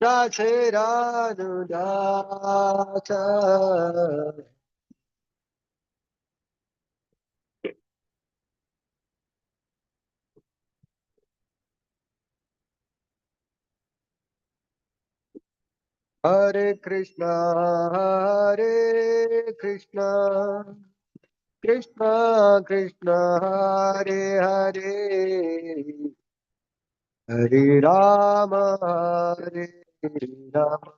राधे राधुदास। हरे कृष्णा हरे Krishna Krishna Krishna Hare Hare Hare Ram Ram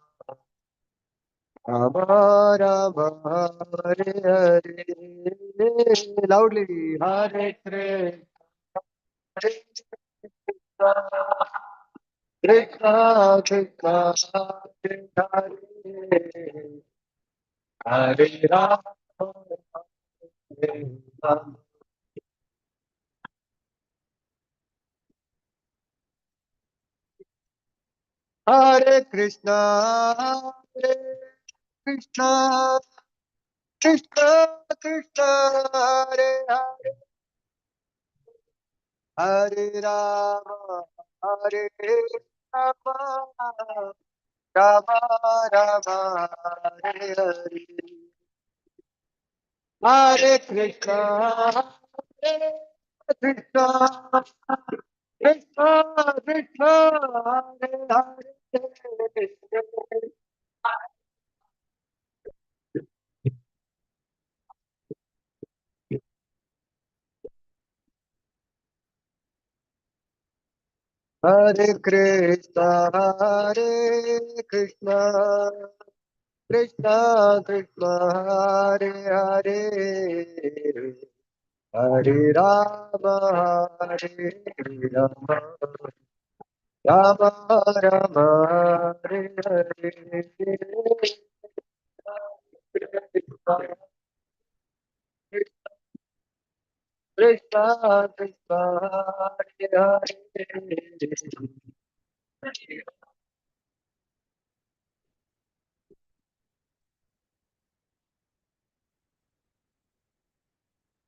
Ram Hare Hare loudly हरे कृष्णा कृष्णा हरे हरे हरे राम हरे कृष्णा हरे कृष्णा कृष्णा कृष्णा हरे हरे हरे राम हरे राम राम राम हरे हरे हरे कृष्णा हरे कृष्णा कृष्णा कृष्णा हरे हरे हरे कृष्णा हरे कृष्णा कृष्णा कृष्णा हरे हरे हरे राम राम राम हरे हरे कृष्णा कृष्णा हरे हरे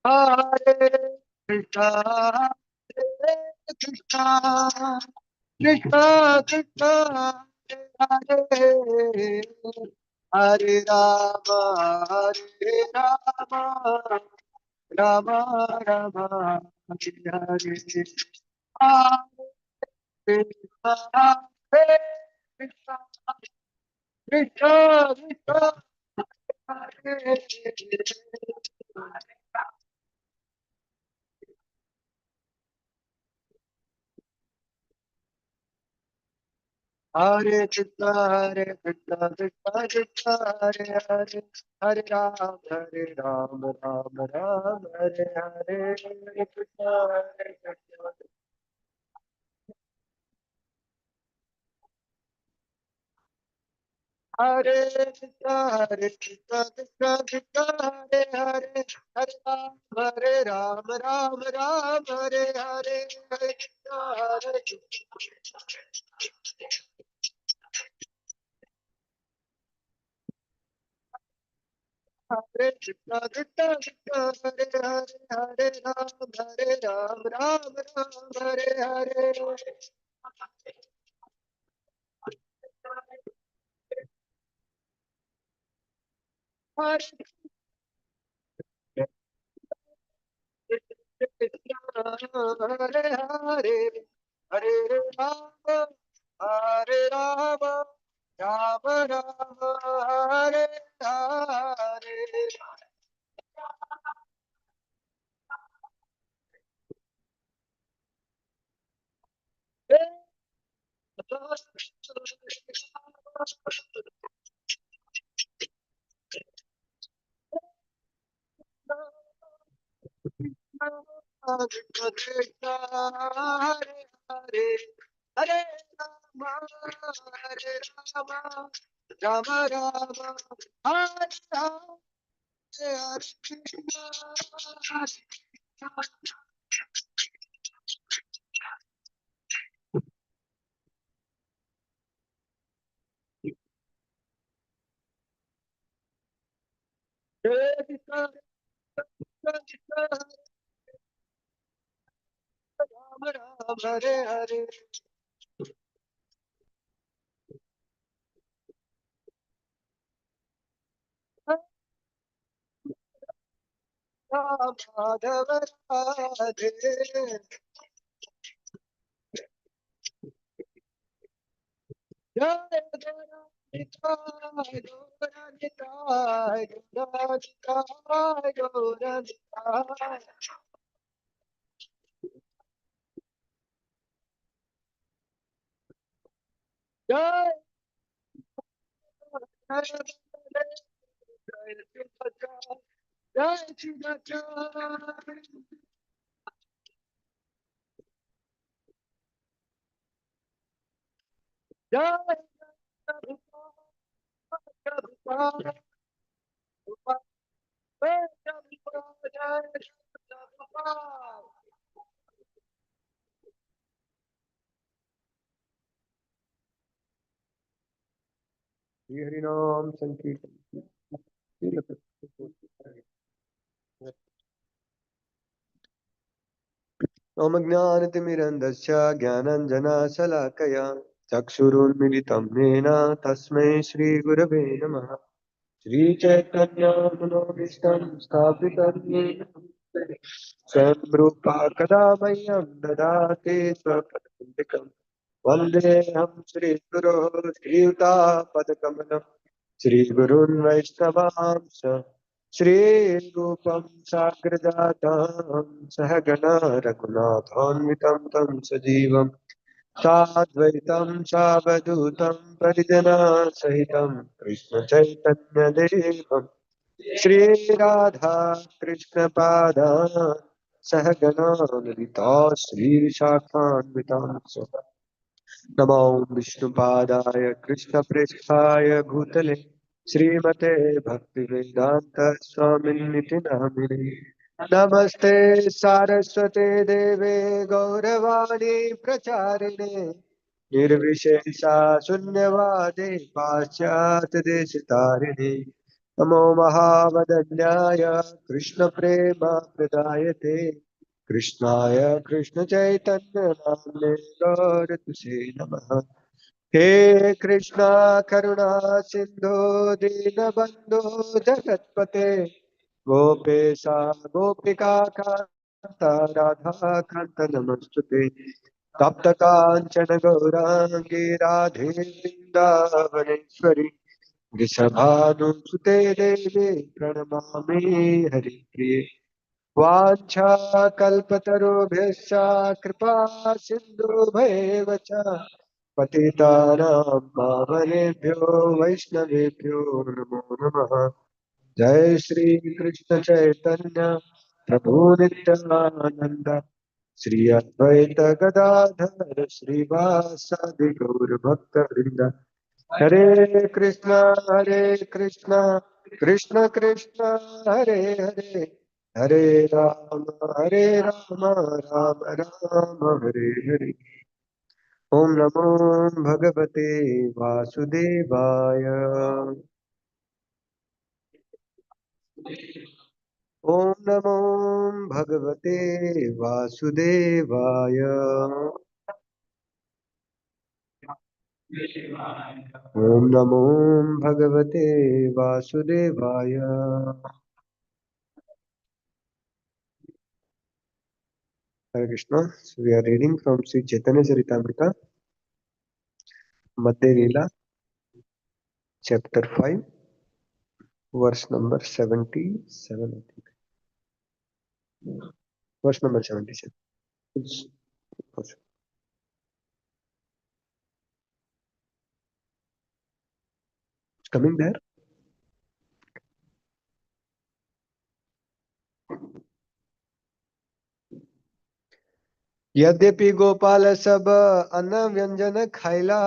हरे कृष्णा हरे कृष्णा कृष्णा कृष्णा हरे हरे हरे राम राम राम हरे हरे हरे कृष्णा हरे कृष्णा कृष्णा कृष्णा हरे हरे कृष्णा कृष्णा कृष्णा हरे हरे हरे राम राम हरे हरे हरे कृष्णा हरे कृष्णा कृष्णा कृष्णा हरे हरे हरे राम हरे हरे हरे कृष्णा हरे कृष्णा कृष्णा कृष्णा हरे राम हरे हरे हरे हरे हरे हरे राम हरे राम राम हरे हरे कृष्ण कृष्ण हरे हरे हरे राम हरे राम राम हरे हरे कृष्ण हरे कृष्ण राम हरे हरे राम माधव राधे। जय गौरानिताय गौरानिताय गौरानिताय गौरानिताय। जय जय शिवाचार्य। जय प्रभुपाद प्रभुपाद प्रभुपाद जय प्रभुपाद। श्री हरि नाम संकीर्तन। ओम ज्ञानतिमिरन्धस्य ज्ञानाञ्जनशलाकया चक्षुरुन्मिलितं येन तस्मै श्रीगुरवे नमः। श्रीचैतन्यमनोभीष्टं स्थापितं येन स्वयं रूपा कदा मह्यं ददाति स्वपदान्तिकम्। वन्देऽहं श्रीगुरो श्रीयुतापदकमलं श्रीगुरून् वैष्णवांश श्रीरूपं साग्रजातं सहगण रघुनाथान्वितं तं सजीवं साद्वैतं सावधूतं परिजनसहितं कृष्णचैतन्यदेवं श्रीराधा कृष्णपादान् सहगणा ललिता श्रीविशाखान्वितांश्च नमो विष्णुपादाय कृष्णप्रेष्ठाय भूतले श्रीमते भक्तिवेदांत स्वामिन्निति नामिने। नमस्ते सारस्वते देवे गौरवाणी प्रचारिणे निर्विशेषा शून्यवादे पाश्चात्यदेशतारिणे। नमो महावदन्याय कृष्णप्रेम प्रदायते कृष्णाय कृष्णचैतन्य नाम्ने गौरतुसे नमः। हे कृष्णा करुणा सिंधु दीनबंधु जगत्पते गोपेशा गोपिका कांता राधा कांत नमस्तुते। तप्त कांचन गौरांगी राधे वृंदावनेश्वरी वृषभानुसुते देवी प्रणमामि हरिप्रिये। वाञ्छाकल्पतरुभ्यश्च कृपा सिन्धुभ्येव च पतितानां पावनेभ्यो वैष्णवेभ्यो नमो नमः। जय श्री कृष्ण चैतन्य प्रभु नित्यानंद श्री अद्वैत गदाधर श्रीवासादि गौर भक्त वृंद। हरे कृष्णा कृष्ण कृष्ण हरे हरे हरे राम राम राम हरे हरे। ओम नमो भगवते वासुदेवाय। ओम नमो भगवते वासुदेवाय। ओम नमो भगवते वासुदेवाय। हरे Krishna. So we are reading from Sri Chaitanya Charitamrita, Madhya Lila, chapter 5, verse number 77. I think. Verse number 77. It's, it's coming there. यद्यपि गोपाल सब अन्न व्यंजन खाइला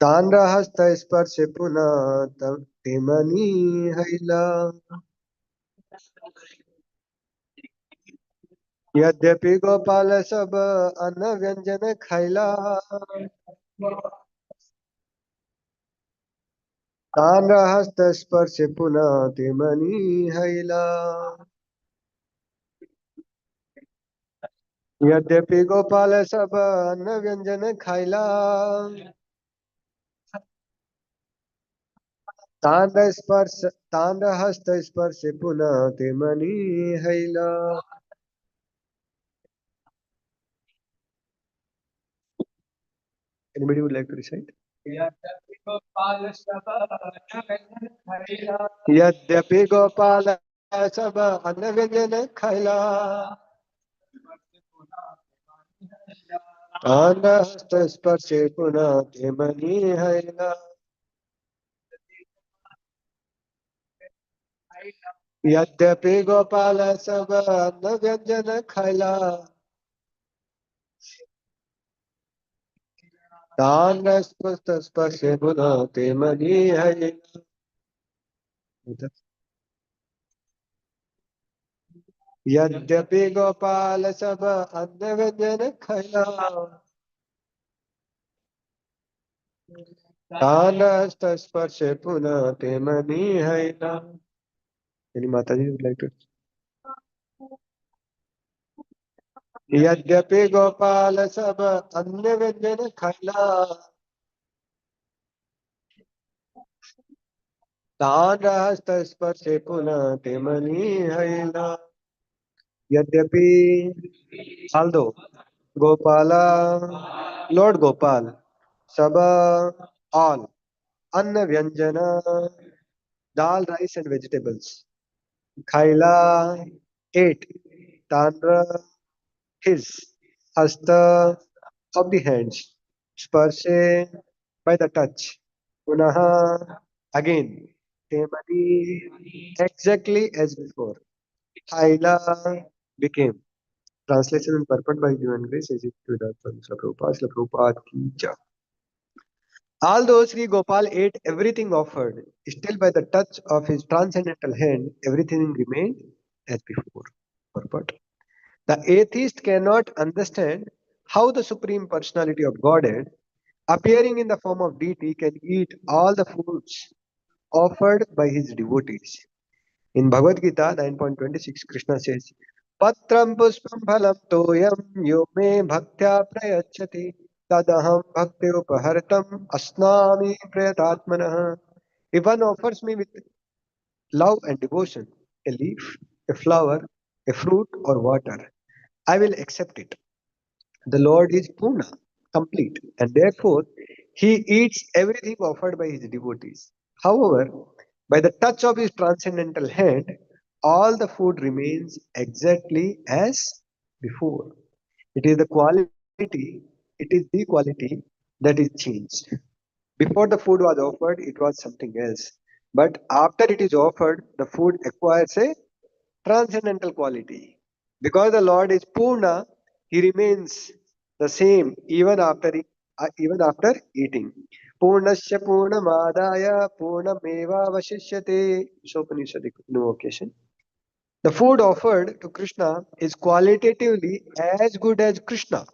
तान हस्त स्पर्श पुनः तेमनी हैला। यद्यपि गोपाल सब अन्न व्यंजन खाइला तान हस्त स्पर्श पुनः तेमनी हैला। यद्यपि गोपाल सब अन्न व्यंजन खायला, तांड स्पर्श तांड हस्त स्पर्श पुनः ते मनी हैला. Anybody would like to recite? यद्यपि गोपाल सब अन्न व्यंजन खायला, तांड हस्त स्पर्श पुनः ते मनी हैला. यद्यपि गोपाल सब अन्न व्यंजन खायला, तांड स्पर्श पुनः ते मनी हैला. यद्यपि गोपाल सब अन्न व्यंजन खायला, तांड स्पर्श पुनः ते मनी हैला. मेरी माता जी would like to. यद्यपि गोपाल सब अन्न व्यंजन खायला, तांड स्पर्श पुनः ते मनी हैला. यद्यपि, although, Gopala, Lord Gopal, Saba, all, Anna Vyanjana, dal, rice and vegetables. Khaila, ate, Tandra, his, Hasta, of the hands, Sparshe, by the touch, Punaha, again, Temani, exactly as before. Khaila became. Translation and purport by Divine Grace as it to the Srila Prabhupada ki jai. Although Sri Gopal ate everything offered, still by the touch of his transcendental hand, everything remained as before. Purport. The atheist cannot understand how the Supreme Personality of Godhead, appearing in the form of deity, can eat all the foods offered by his devotees. In Bhagavad Gita 9.26, Krishna says, Patram puspam phalam toyam yo me bhaktya prayachati tadaham bhakti upahartam asnami prayatatmanah. If one offers me with love and devotion a leaf, a flower, a fruit or water, I will accept it. The Lord is Purna, complete, and therefore he eats everything offered by his devotees. However, by the touch of his transcendental hand, all the food remains exactly as before. It is the quality, it is the quality that is changed. Before the food was offered, it was something else. But after it is offered, the food acquires a transcendental quality. Because the Lord is Purna, He remains the same even after eating. Purnasya Purnamadaya Purnameva Vashishyate. Upanishadic invocation. The food offered to Krishna is qualitatively as good as Krishna.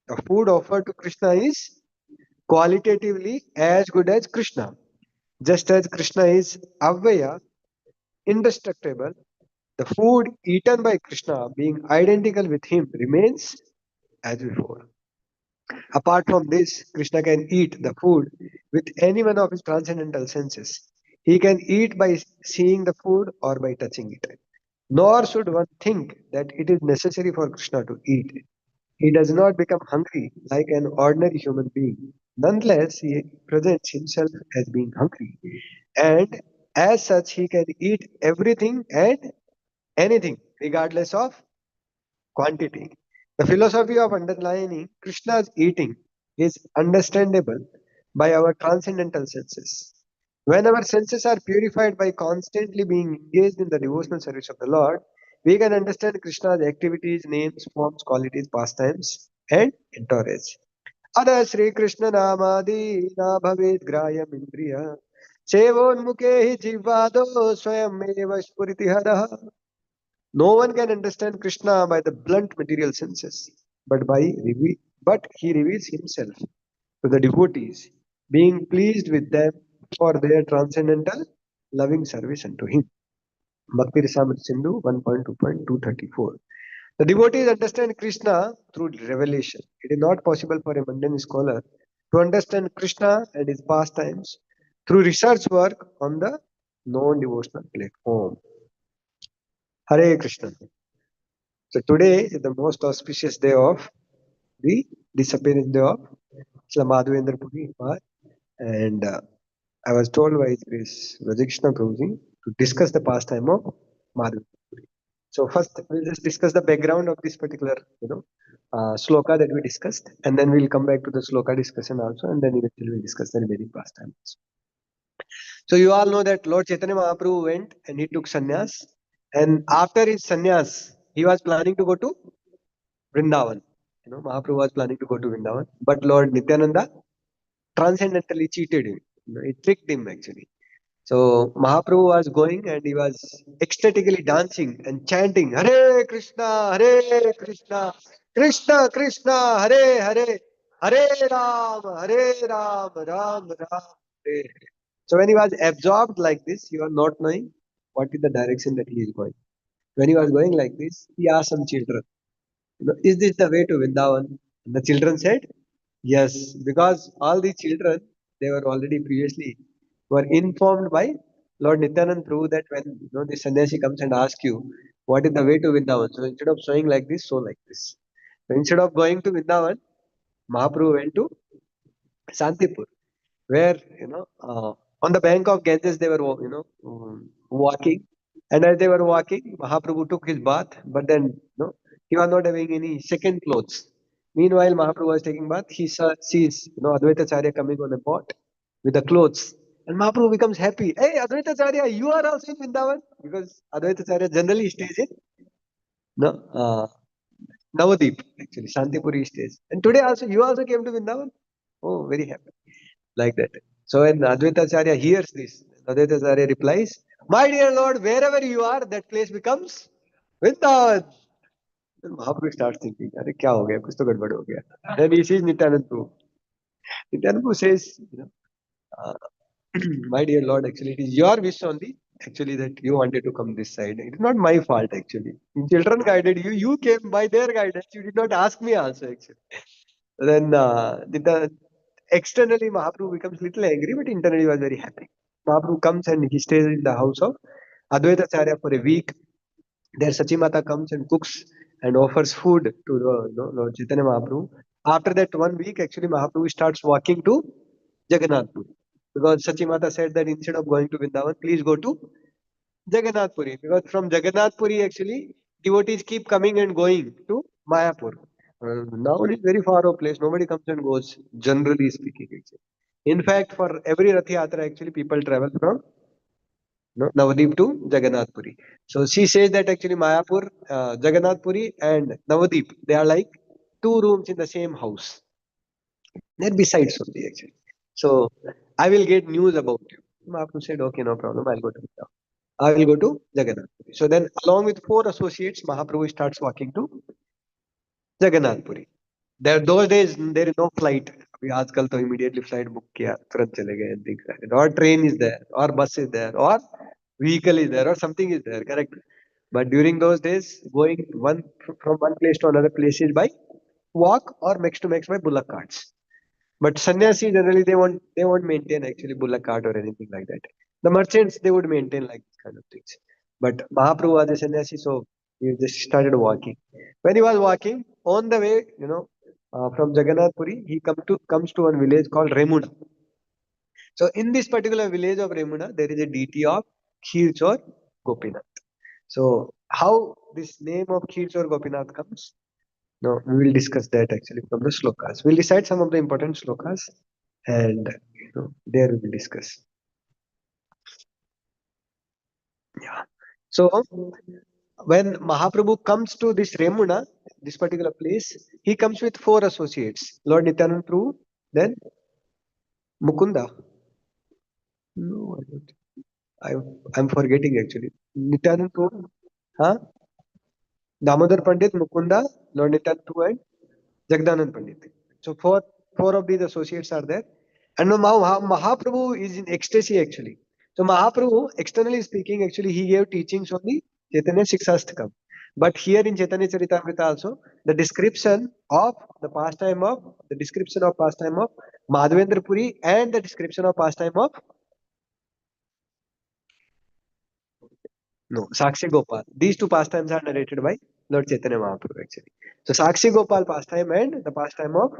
The food offered to Krishna is qualitatively as good as Krishna. Just as Krishna is Avvaya, indestructible, the food eaten by Krishna, being identical with him, remains as before. Apart from this, Krishna can eat the food with any one of his transcendental senses. He can eat by seeing the food or by touching it. Nor should one think that it is necessary for Krishna to eat. He does not become hungry like an ordinary human being. Nonetheless, he presents himself as being hungry. And as such, he can eat everything and anything, regardless of quantity. The philosophy of underlying Krishna's eating is understandable by our transcendental senses. When our senses are purified by constantly being engaged in the devotional service of the Lord, we can understand Krishna's activities, names, forms, qualities, pastimes, and entourage. Ada Sri Krishna Namadi na bhavet grayam indriya सेवोन्मुखे हि जिह्वादो स्वयमेव स्फुरिति हरः. No one can understand Krishna by the blunt material senses, but he reveals himself to the devotees, being pleased with them for their transcendental loving service unto him. Bhakti Rasamrita Sindhu 1.2.234. The devotees understand Krishna through revelation. It is not possible for a mundane scholar to understand Krishna and his pastimes through research work on the non-devotional platform. Hare Krishna. So today is the most auspicious day of the disappearance day of Srila Madhavendra Puri Maharaj. And I was told by His Grace Krishna Prabhuji to discuss the pastime of Madhavendra Puri. So first we'll just discuss the background of this particular, sloka that we discussed, and then we'll come back to the sloka discussion also, and then eventually we'll discuss the remaining pastimes. So you all know that Lord Chaitanya Mahaprabhu went and he took sannyas, and after his sannyas, he was planning to go to Vrindavan. Mahaprabhu was planning to go to Vrindavan, but Lord Nityananda transcendentally cheated him. He tricked him actually. So Mahaprabhu was going and he was ecstatically dancing and chanting Hare Krishna, Hare Krishna, Krishna Krishna, Hare Hare, Hare Ram, Ram Ram, Hare Hare. So when he was absorbed like this, he was not knowing what is the direction that he is going. When he was going like this, he asked some children, is this the way to Vrindavan? And the children said, yes, because all the children, they were already previously were informed by Lord Nityanand Prabhu that when the sannyasi comes and asks you what is the way to Vrindavan, so instead of showing like this, so like this. So instead of going to Vrindavan, Mahaprabhu went to Santipur, where on the bank of Ganges they were walking, and as they were walking, Mahaprabhu took his bath, but then he was not having any second clothes. Meanwhile, Mahaprabhu was taking bath. He sees Advaita Acharya coming on a boat with the clothes, and Mahaprabhu becomes happy. Hey, Advaita Acharya, you are also in Vrindavan, because Advaita Acharya generally stays in no, Navadip, actually Shantipuri stays, and today also you also came to Vrindavan. Oh, very happy like that. So when Advaita Acharya hears this, Advaita Acharya replies, my dear Lord, wherever you are, that place becomes Vrindavan. Then Mahaprabhu starts thinking, अरे क्या हो गया? कुछ तो गड़बड़ हो गया. Then he sees Nityanand Prabhu. Nityanand Prabhu says, uh, my dear Lord, actually it is your wish only, actually that you wanted to come this side. It is not my fault actually. Children guided you, you came by their guidance. You did not ask me also actually. Then externally Mahaprabhu becomes little angry, but internally he was very happy. Mahaprabhu comes and he stays in the house of Advaita Acharya for a week. There Sachimata comes and cooks and offers food to the Lord Chaitanya Mahaprabhu. After that 1 week, actually Mahaprabhu starts walking to Jagannath Puri. Because Sachimata said that instead of going to Vrindavan, please go to Jagannath Puri. Because from Jagannath Puri, actually, devotees keep coming and going to Mayapur. Now it is very far off place. Nobody comes and goes, generally speaking. Actually. In fact, for every Rath Yatra, actually, people travel from Navadip to Jagannath Puri. So she says that actually Mayapur, Jagannath Puri and Navadip, they are like two rooms in the same house. They're besides only actually. So I will get news about you. Mahaprabhu said, okay, no problem. I'll go to Vrindavan. I will go to Jagannath Puri. So then, along with four associates, Mahaprabhu starts walking to Jagannath Puri. There, those days, there is no flight. अभी आजकल तो immediately flight book किया तुरंत चले गए and things like that. Or train is there, or bus is there, or vehicle is there, or something is there. Correct. But during those days, going from one place to another place is by walk or max to max by bullock carts. But sannyasi generally they won't maintain actually bullock cart or anything like that. The merchants they would maintain like this kind of things. But Mahaprabhu was a sannyasi, so he just started walking. When he was walking on the way, from Jagannath Puri, he comes to one village called Remuna. So in this particular village of Remuna, there is a deity of Kheerchor Gopinath. So how this name of Kheerchor Gopinath comes? No, we will discuss that actually from the slokas. We'll decide some of the important slokas and there we will discuss. Yeah. So when Mahaprabhu comes to this Remuna, this particular place, he comes with four associates. Lord Nityanand Prabhu, then Mukunda. No, I don't. I'm forgetting actually. Nityanand Prabhu, huh? Damodar Pandit, Mukunda, Lord Nityanand Prabhu, and Jagdanand Pandit. So four of these associates are there. And now Mahaprabhu is in ecstasy actually. So Mahaprabhu, externally speaking, actually he gave teachings on the Chaitanya Shiksastakam. But here in Chaitanya Charitamrita also, the description of pastime of Madhavendra Puri and the description of pastime of no Sakshi Gopal. These two pastimes are narrated by Lord Chaitanya Mahaprabhu actually. So Sakshi Gopal pastime and the pastime of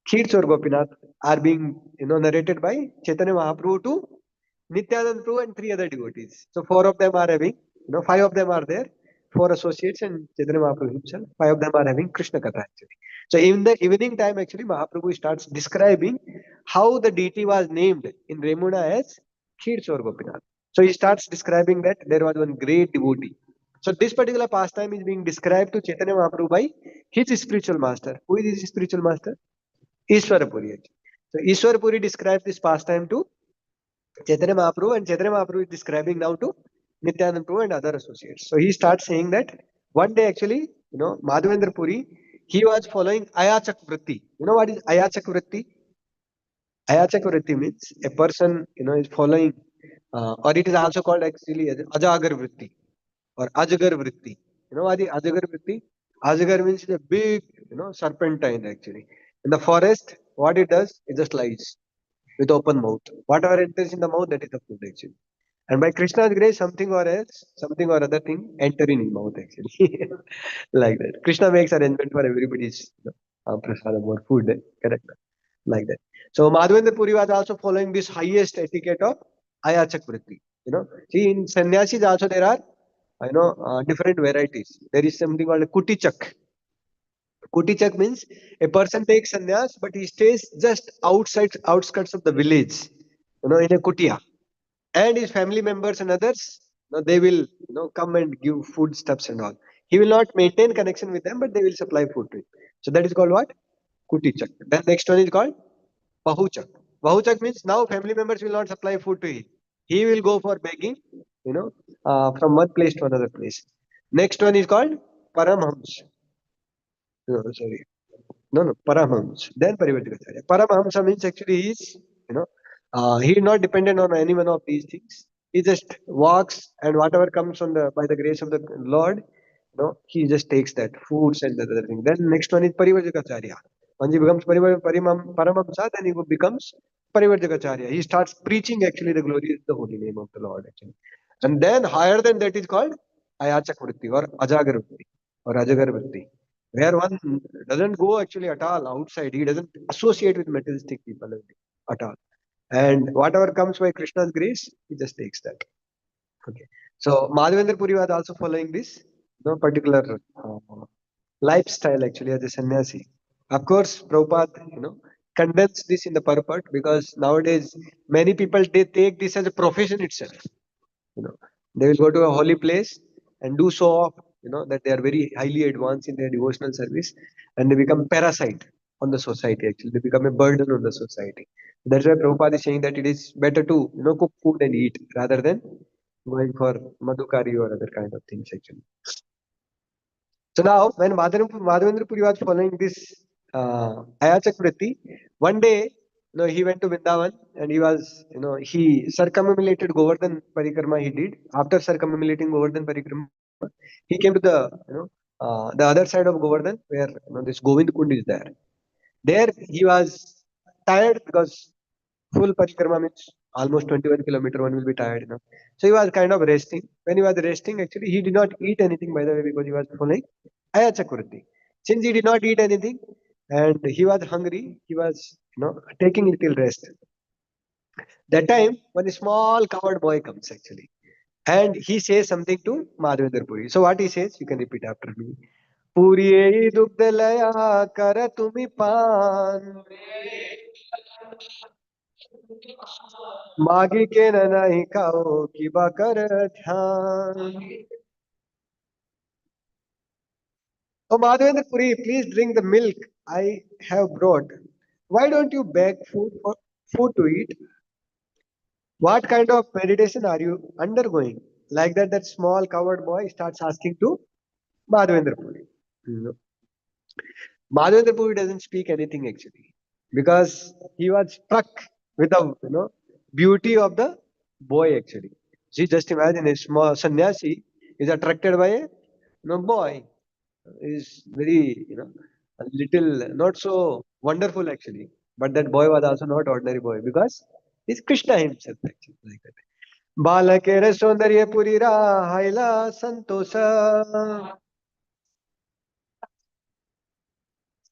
Kheer Gopinath are being narrated by Chaitanya Mahaprabhu to Nityanand Prabhu and three other devotees. So four of them are having, five of them are there, four associates and Chaitanya Mahaprabhu himself. Five of them are having Krishna Katha actually. So in the evening time actually Mahaprabhu starts describing how the deity was named in Remuna as Kheer Gopinath. So he starts describing that there was one great devotee. So this particular pastime is being described to Chaitanya Mahaprabhu by his spiritual master. Who is his spiritual master? Ishwarapuri. So Ishwarapuri describes this pastime to Chaitanya Mahaprabhu, and Chaitanya Mahaprabhu is describing now to Nityanand Prabhu and other associates. So he starts saying that one day actually, Madhavendra Puri, he was following Ayachak Vritti. You know what is Ayachak Vritti? Ayachak Vritti means a person, is following, or it is also called actually as Ajagar Vritti or Ajagar Vritti. You know what is Ajagar Vritti? Ajagar means a big, serpentine actually. In the forest, what it does, it just lies with open mouth. Whatever enters in the mouth, that is the food actually. And by Krishna's grace, something or else, something or other thing enter in his mouth actually. Like that. Krishna makes arrangement for everybody's prasadam or food. Correct. Like that. So Madhavendra Puri was also following this highest etiquette of Ayachak Vritti. See in sannyasis also there are different varieties. There is something called a Kutichak. Kutichak means a person takes sannyas, but he stays just outskirts of the village, in a kutia. And his family members and others, they will, come and give food stuffs and all. He will not maintain connection with them, but they will supply food to him. So that is called what? Kutichak. Then next one is called Pahuchak. Pahuchak means now family members will not supply food to him. He will go for begging, from one place to another place. Next one is called Paramhams. No, sorry. No, Paramahamsa. Then Parivartikacharya. Paramahamsa means actually he is, he is not dependent on any one of these things. He just walks and whatever comes on the by the grace of the Lord, he just takes that foods and the other thing. Then next one is Parivartikacharya. Once he becomes Paramahamsa, then he becomes Parivartikacharya. He starts preaching actually the glory of the holy name of the Lord actually. And then higher than that is called Ayachak Vritti or Ajagar Vritti or Ajagar Vritti where one doesn't go actually at all outside. He doesn't associate with materialistic people at all. And whatever comes by Krishna's grace, he just takes that. Okay. So Madhavendra Puri was also following this particular lifestyle actually as a sannyasi. Of course, Prabhupada, condemns this in the purport because nowadays many people they take this as a profession itself. You know, they will go to a holy place and do so off, that they are very highly advanced in their devotional service, and they become parasite on the society. Actually, they become a burden on the society. That's why Prabhupada is saying that it is better to cook food and eat rather than going for madhukari or other kind of things. Actually, so now when Madhavendra Puri was following this Ayachak Vritti, one day he went to Vrindavan and he was, he circumambulated Govardhan Parikrama he did. After circumambulating Govardhan Parikrama, he came to the other side of Govardhan where this Govind Kund is there. There he was tired because full parikrama means almost 21 kilometer one will be tired. So he was kind of resting. When he was resting, actually he did not eat anything by the way because he was following Ayachakurti. Since he did not eat anything and he was hungry, he was taking little rest. That time, one small covered boy comes actually. And he says something to Madhavendra Puri. So what he says, you can repeat after me. Puri ei dugdalaya kara tumi pan. मागी के न नहीं खाओ कि कर ध्यान. Oh, Madhavendra Puri, please drink the milk I have brought. Why don't you beg food to eat? What kind of meditation are you undergoing? Like that, that small covered boy starts asking to Madhavendra Puri. No. Madhavendra Puri doesn't speak anything actually because he was struck with the beauty of the boy actually. See, just imagine a small sannyasi is attracted by a boy is very, a little not so wonderful actually. But that boy was also not ordinary boy because he's Krishna himself actually. Like that. बालकेर सौंदर्य पुरी राहायला संतोष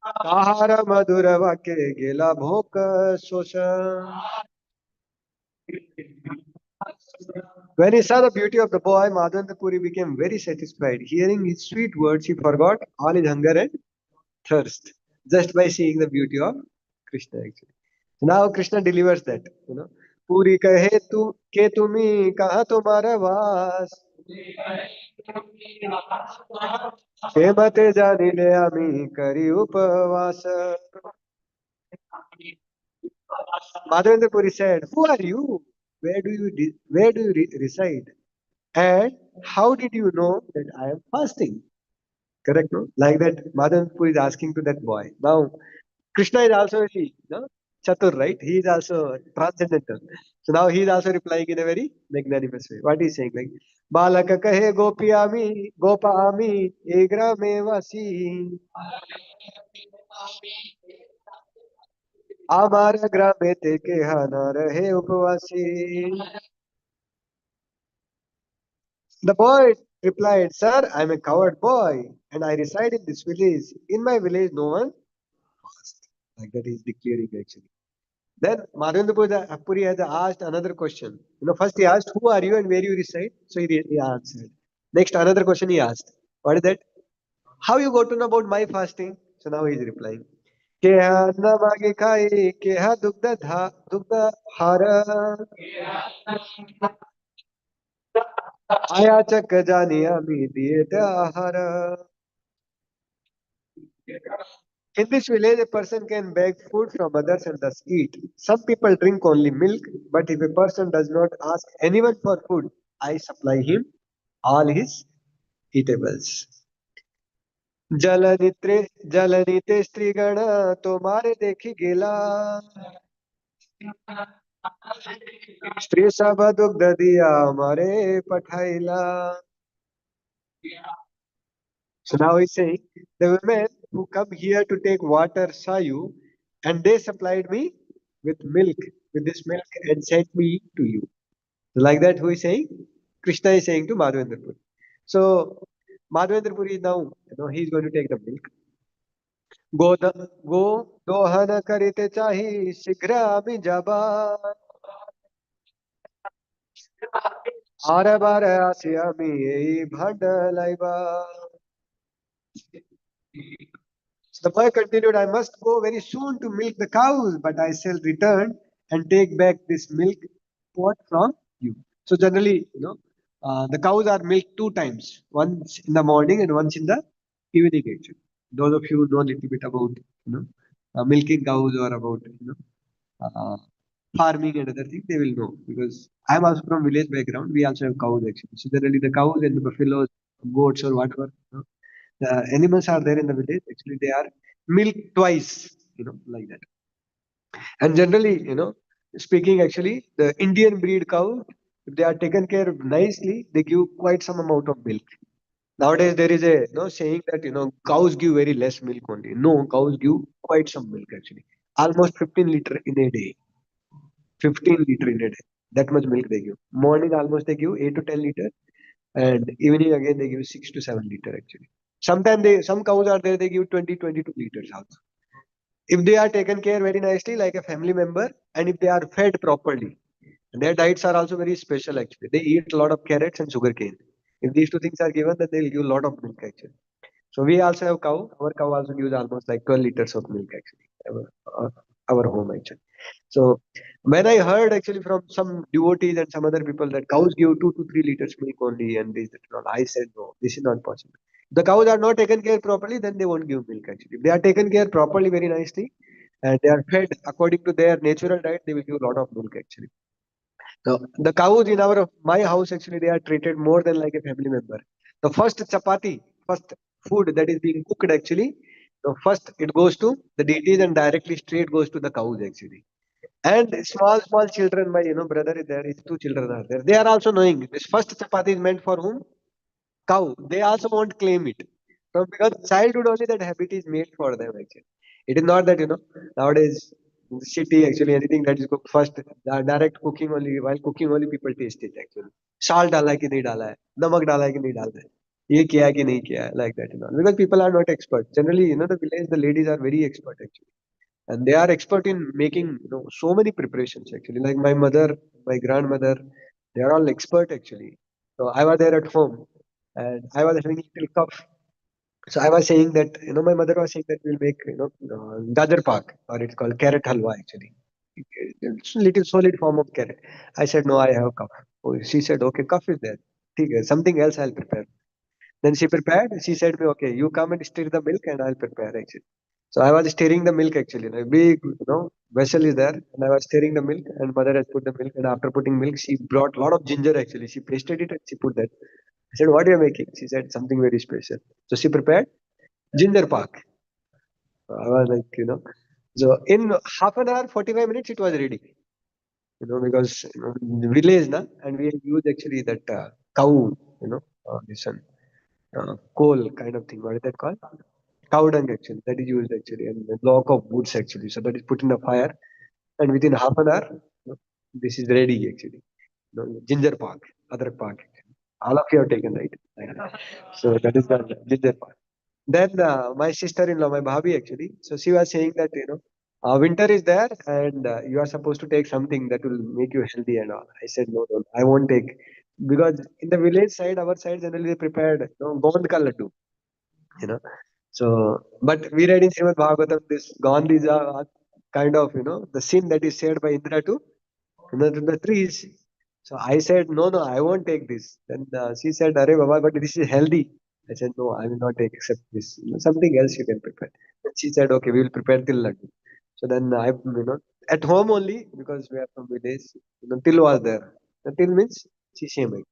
आहार मधुर वाक्य गेला भोक शोष. When he saw the beauty of the boy, Madhavendra Puri became very satisfied. Hearing his sweet words, he forgot all his hunger and thirst just by seeing the beauty of Krishna actually. So now Krishna delivers that, Puri kahe tu ke tumi kaha tumhara vas Hemate janile ami kari upavas. Madhavendra Puri said, "Who are you? Where do you reside? And how did you know that I am fasting?" Correct, no? Like that, Madhavendra Puri is asking to that boy. Now, Krishna is also very, chatur, right? He is also transcendental. So now he is also replying in a very magnanimous way. What he is saying, like, "Balaka kahe gopa ami, egra me vasi, amara grame te kehana rahe upvasi." The boy replied, "Sir, I am a coward boy, and I reside in this village. In my village, no one fast." Like that, he is declaring actually. Then Madhavendra Puri has asked another question. First he asked, "Who are you and where you reside?" So he answered. Next, another question he asked. What is that? "How you got to know about my fasting?" So now he is replying. Keha namage khai, keha dugda hara, ayachak jani ami diyeta hara. In this village, a person can beg food from others and thus eat. Some people drink only milk, but if a person does not ask anyone for food, I supply him all his eatables. जलनित्रे जलनीते स्त्रीगण तो मारे देखी गेला स्त्री सब दुग्ध दिया मारे पठाइला. So now he's saying, the women who come here to take water saw you, and they supplied me with milk, with this milk, and sent me to you. So like that, who is saying? Krishna is saying to Madhavendra Puri. So Madhavendra Puri now, he's going to take the milk. Go the go dohana karite chahi shigra ami jaba are bare asi ami ei bhandalaiba. So the boy continued, "I must go very soon to milk the cows, but I shall return and take back this milk pot from you." So generally, the cows are milked two times, once in the morning and once in the evening. Actually, those of you who know a little bit about, milking cows or about, uh, farming and other things, they will know because I'm also from village background. We also have cows actually. So generally, the cows and the buffaloes, goats or whatever, the animals are there in the village. Actually, they are milked twice, like that. And generally, speaking actually, the Indian breed cow, if they are taken care of nicely, they give quite some amount of milk. Nowadays, there is a saying that cows give very less milk only. No, cows give quite some milk actually. Almost 15 liter in a day. 15 liter in a day. That much milk they give. Morning almost they give 8 to 10 liter, and evening again they give 6 to 7 liter actually. Sometimes some cows are there they give 20-22 liters also. If they are taken care very nicely like a family member, and if they are fed properly, their diets are also very special actually. They eat a lot of carrots and sugarcane. If these two things are given, then they'll give a lot of milk actually. So we also have cow. Our cow also gives almost like 12 liters of milk actually. Our home actually. So when I heard actually from some devotees and some other people that cows give 2 to 3 liters milk only and this that and all, I said no, this is not possible. The cows are not taken care properly, then they won't give milk actually. If they are taken care properly, very nicely, and they are fed according to their natural diet, they will give a lot of milk actually. So the cows in my house actually they are treated more than like a family member. The first chapati, first food that is being cooked actually, the first it goes to the deities and directly straight goes to the cows actually. And small children, my brother is there, his two children are there. They are also knowing this first chapati is meant for whom? cow, they also won't claim it. So because childhood only that habit is made for them actually. It is not that nowadays in the city actually anything that is cooked first direct cooking only while cooking only people taste it actually. Salt डाला है कि नहीं डाला है, नमक डाला है कि नहीं डाला है, ये किया है कि नहीं किया है, like that because people are not expert. Generally, the village the ladies are very expert actually, and they are expert in making so many preparations actually. Like my mother, my grandmother, they are all expert actually. So I was there at home, and I was having a little cough. So I was saying that, my mother was saying that we'll make, gajar pak, or it's called carrot halwa actually. It's a little solid form of carrot. I said, no, I have cough. Oh, she said, okay, cough is there. Okay, something else I'll prepare. Then she prepared. She said me, okay, you come and stir the milk and I'll prepare actually. So I was stirring the milk actually. A big, vessel is there, and I was stirring the milk. And mother has put the milk, and after putting milk, she brought a lot of ginger actually. She pasted it and she put that. I said, what are you making? She said something very special. So she prepared ginger pak. I was like, so in half an hour, 45 minutes, it was ready. Because village na, and we use actually that cow, this one, coal kind of thing. What is that called? Cow dung actually. That is used actually, and a block of woods actually. So that is put in the fire, and within half an hour, this is ready actually. Ginger pak, other pak. All of you have taken, right? So that is the ginger pak. Then my sister-in-law, my bhabhi actually, so she was saying that winter is there and you are supposed to take something that will make you healthy and all. I said no, no, I won't take because in the village side, our side generally they prepared gond ka laddu, you know. So, but we read in Srimad Bhagavatam this gond is a kind of the sin that is said by Indra to the trees. So I said, no, no, I won't take this. Then she said, Arey Baba, but this is healthy. I said, no, I will not take except this. Something else you can prepare. Then she said, okay, we will prepare till laddu. So then at home only, because we are from village, till was there. The till means sesame.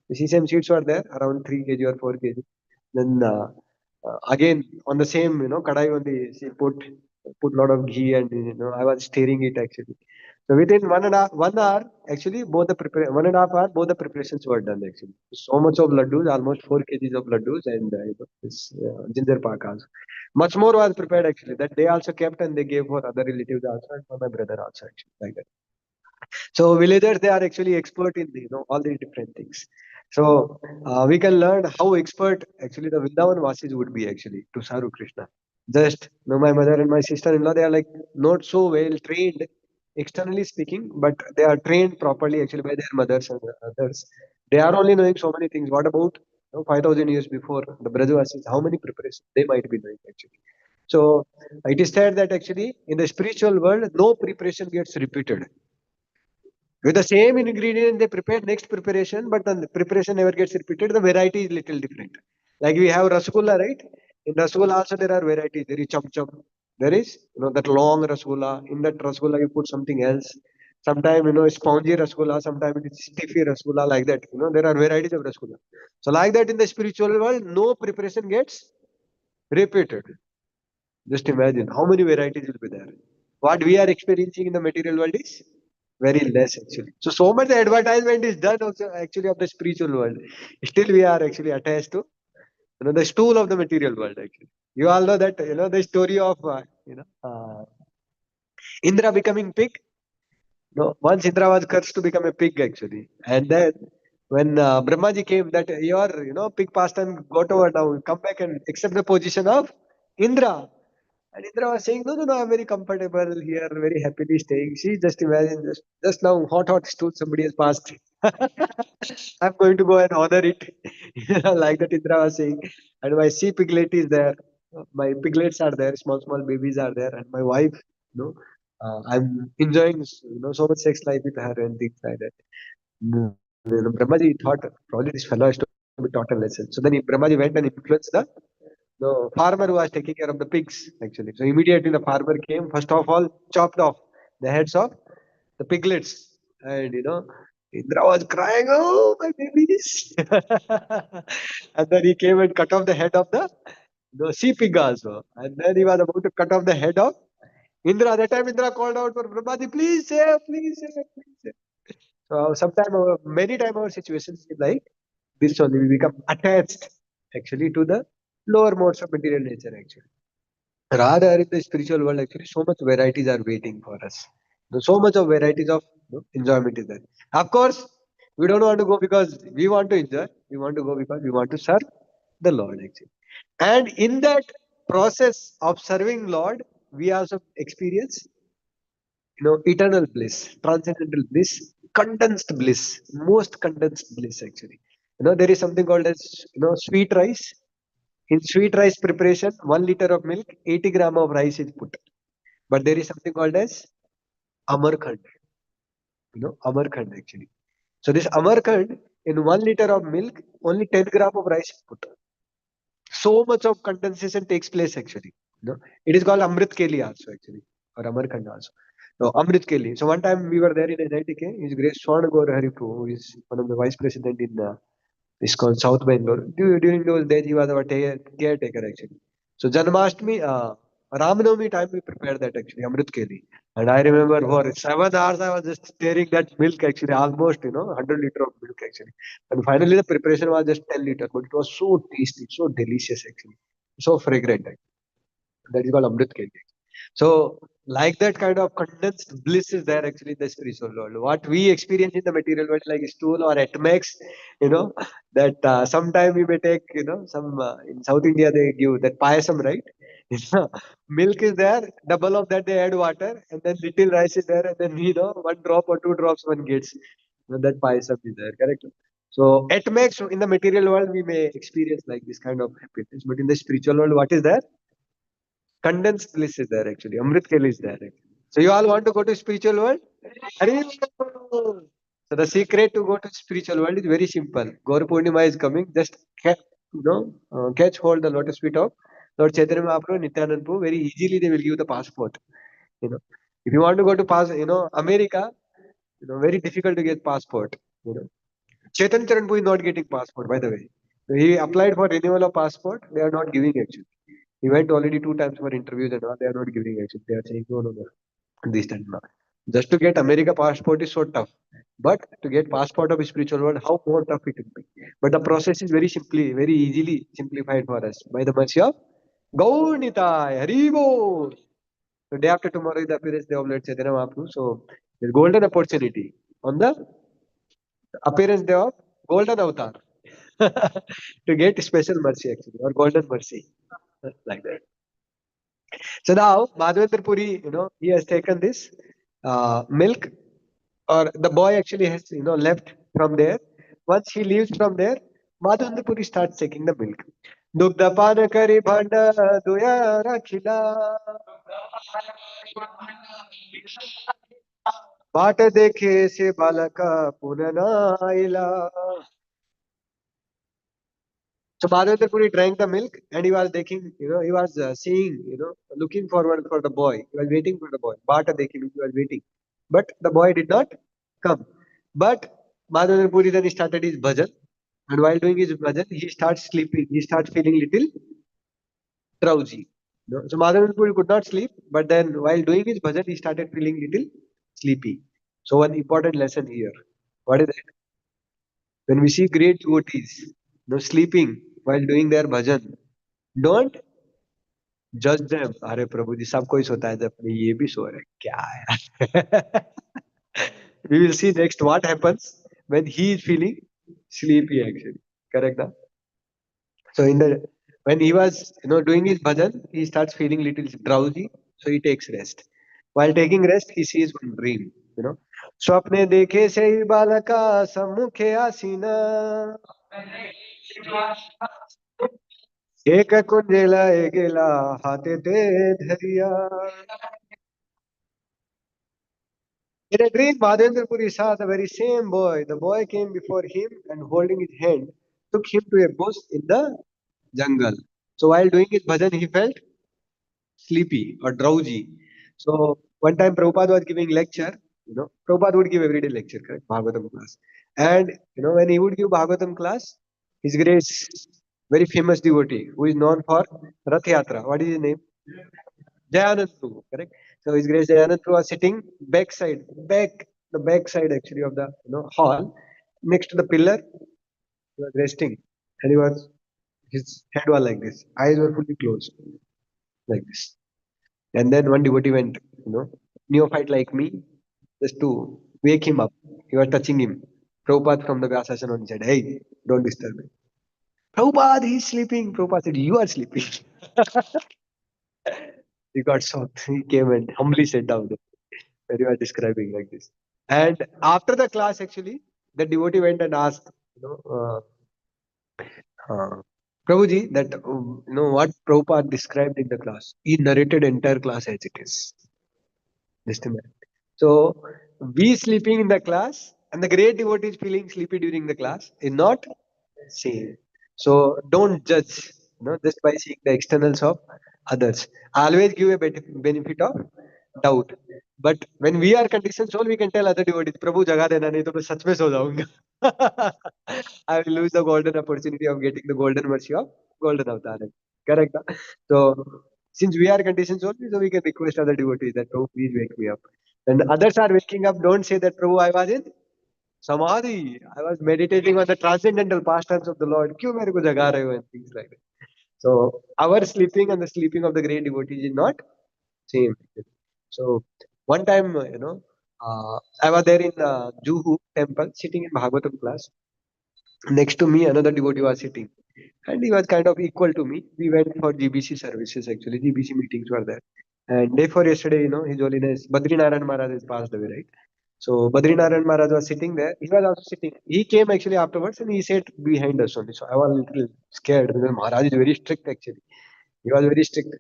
The sesame seeds were there, around 3 kg or 4 kg. Then again, on the same, kadai only, she put lot of ghee and, I was stirring it actually. So within 1 hour, actually, one and a half hour, both the preparations were done actually. So much of laddus, almost 4 kgs of laddus and this ginger pak also. Much more was prepared actually. That they also kept and they gave for other relatives also and for my brother also actually like that. So villagers, they are actually expert in all these different things. So we can learn how expert actually the Vrindavan Vasis would be actually to Saru Krishna. Just my mother and my sister-in-law, they are like not so well trained externally speaking, but they are trained properly actually by their mothers and others. They are only knowing so many things. What about 5,000 years before the Brajavasis? How many preparations they might be doing actually? So it is said that actually in the spiritual world, no preparation gets repeated. With the same ingredient, they prepare next preparation, but the preparation never gets repeated. The variety is little different. Like we have rasgulla, right? In rasgulla also there are varieties. There is chum chum. There is that long rasgulla. In that rasgulla you put something else. Sometimes spongy rasgulla. Sometimes it is stiffy rasgulla. Like that. There are varieties of rasgulla. So like that in the spiritual world, no preparation gets repeated. Just imagine how many varieties will be there. What we are experiencing in the material world is very less actually. So much advertisement is done also actually of the spiritual world. Still we are actually attached to the stool of the material world actually. You all know that the story of Indra becoming pig. No, once Indra was cursed to become a pig actually, and then when Brahmaji came, that your pig pastime got over now. Come back and accept the position of Indra. And Indra was saying, no, no, no, I'm very comfortable here, very happily staying. See, just imagine, just now, hot stool somebody has passed. I'm going to go and honor it. Like that Indra was saying. And my sea piglet is there. My piglets are there, small babies are there. And my wife, I'm enjoying, so much sex life with her and things like that. Brahmaji thought, probably this fellow has to be taught a lesson. So then Brahmaji went and influenced the farmer who was taking care of the pigs actually. So immediately the farmer came, first of all, chopped off the heads of the piglets. And Indra was crying, oh, my babies. And then he came and cut off the head of the sea pig also. And then he was about to cut off the head of Indra. That time Indra called out for Brahmaji, please save, please save, please save. So sometime, many time our situations is like This only we become attached actually to the lower modes of material nature actually. Rather in the spiritual world actually so much varieties are waiting for us. So much of varieties of enjoyment is there. Of course, we don't want to go because we want to enjoy. We want to go because we want to serve the Lord actually. And in that process of serving Lord, we also experience eternal bliss, transcendental bliss, condensed bliss, most condensed bliss actually. There is something called as sweet rice. In sweet rice preparation, 1 liter of milk, 80 gram of rice is put. But there is something called as amarkhand, amarkhand actually. So this amarkhand, in 1 liter of milk, only 10 gram of rice is put. So much of condensation takes place actually. It is called Amrit Keli also actually, or Amarkand also. No, Amrit Keli. So one time we were there in NITK. His Grace Swan Gaur Haripu, who is one of the vice president in ISKCON South Bangalore. During those days, he was our caretaker actually. So Janmashtami, Ramnavami time we prepared that actually, Amrit Keli. And I remember for 7 hours I was just stirring that milk actually, almost 100 liter of milk actually. And finally the preparation was just 10 liter, but it was so tasty, so delicious actually, so fragrant. That is called Amrit Keli. So, like that kind of condensed bliss is there actually in the spiritual world. What we experience in the material world, like stool or at max, that sometime we may take, some in South India they give that payasam, right? Milk is there, double of that they add water, and then little rice is there, and then 1 drop or 2 drops one gets. That payasam is there, correct? So, at max in the material world, we may experience like this kind of happiness, but in the spiritual world, what is there? Condensed bliss is there actually. Amrit Keli is there. Actually. So you all want to go to spiritual world? Haribol. So the secret to go to spiritual world is very simple. Gaur Purnima is coming. Just catch hold the lotus feet of Lord Chaitanya Mahaprabhu, Nityanand Prabhu. Very easily they will give the passport. You know, if you want to go to America, very difficult to get passport. Chaitanya Charan Prabhu is not getting passport, by the way. He applied for renewal of passport. They are not giving actually. He went already 2 times for interviews and all. They are not giving actually. They are saying no, no, no. This and that. Just to get America passport is so tough. But to get passport of spiritual world, how more tough it will be. But the process is very easily simplified for us by the mercy of Gaur Nitai, Haribo. So day after tomorrow is the appearance day of Lord Chaitanya Mahaprabhu. So there's golden opportunity on the appearance day of golden avatar to get special mercy actually or golden mercy like that. So now Madhavendra Puri, he has taken this milk, or the boy actually has, left from there. Once he leaves from there, Madhavendra Puri starts taking the milk. Dugdha pan kari bhanda doya rakhila. बाट देखे से बालका पुनः आइला. So Madhavendra Puri drank the milk and he was taking, he was seeing, looking forward for the boy. He was waiting for the boy. Bata dekhi, he was waiting. But the boy did not come. But Madhavendra Puri then started his bhajan. And while doing his bhajan, he starts sleeping. He starts feeling little drowsy. So Madhavendra Puri could not sleep. But then while doing his bhajan, he started feeling little sleepy. So one important lesson here. What is it? When we see great devotees, sleeping while doing their bhajan, don't judge them. अरे प्रभु जी सबको ही सोता है जब अपने ये भी सो रहे हैं. क्या है? We will see next what happens when he is feeling sleepy actually. Correct? Na? So in the when he was doing his bhajan, he starts feeling little drowsy, so he takes rest. While taking rest, he sees one dream. स्वप्ने देखे से ही बालका सम्मुखे आसीना एक कुंजेला गेला हाते ते धरिया. In a dream, Madhendra Puri saw the very same boy. The boy came before him and holding his hand, took him to a bush in the jungle. So while doing his bhajan, he felt sleepy or drowsy. So one time Prabhupada was giving lecture, Prabhupada would give everyday lecture, correct? Bhagavatam class. And when he would give Bhagavatam class, His Grace, very famous devotee, who is known for Rath Yatra. What is his name? Jayanand Prabhu, correct? So His Grace Jayanand Prabhu was sitting the back side actually of the hall, next to the pillar, He was resting, and he was his head was like this, eyes were fully closed, like this. And then one devotee went, neophyte like me, just to wake him up. He was touching him. Prabhupada from the Vyasasana and said, "Hey, don't disturb me." Prabhupada, he's sleeping. Prabhupada said, "You are sleeping." He got shocked. He came and humbly sat down when you are describing like this. And after the class, actually, the devotee went and asked, you know, uh, Prabhuji, that what Prabhupada described in the class. He narrated entire class as it is. Just a minute. So we sleeping in the class and the great devotees feeling sleepy during the class is not same. So don't judge, just by seeing the externals of others. Always give a benefit of doubt. But when we are conditioned soul, we can tell other devotees, Prabhu jaga dena nahi to मैं सच में सो जाऊंगा. I will lose the golden opportunity of getting the golden mercy of golden avatar. Correct? Huh? So since we are conditioned soul, so we can request other devotees that Prabhu please wake me up. When others are waking up, don't say that Prabhu I was in Samadhi. I was meditating on the transcendental pastimes of the Lord. क्यों मेरे को जगा रहे हो and things like that. So our sleeping and the sleeping of the great devotees is not same. So one time, I was there in Juhu temple, sitting in Bhagavatam class. Next to me, another devotee was sitting, and he was kind of equal to me. We went for GBC services actually. GBC meetings were there. And day for yesterday, His Holiness Badrinaran Maharaj has passed away, right? So Badrinaran Maharaj was sitting there. He was also sitting. He came actually afterwards and he sat behind us only. So I was a little scared because Maharaj is very strict actually. He was very strict.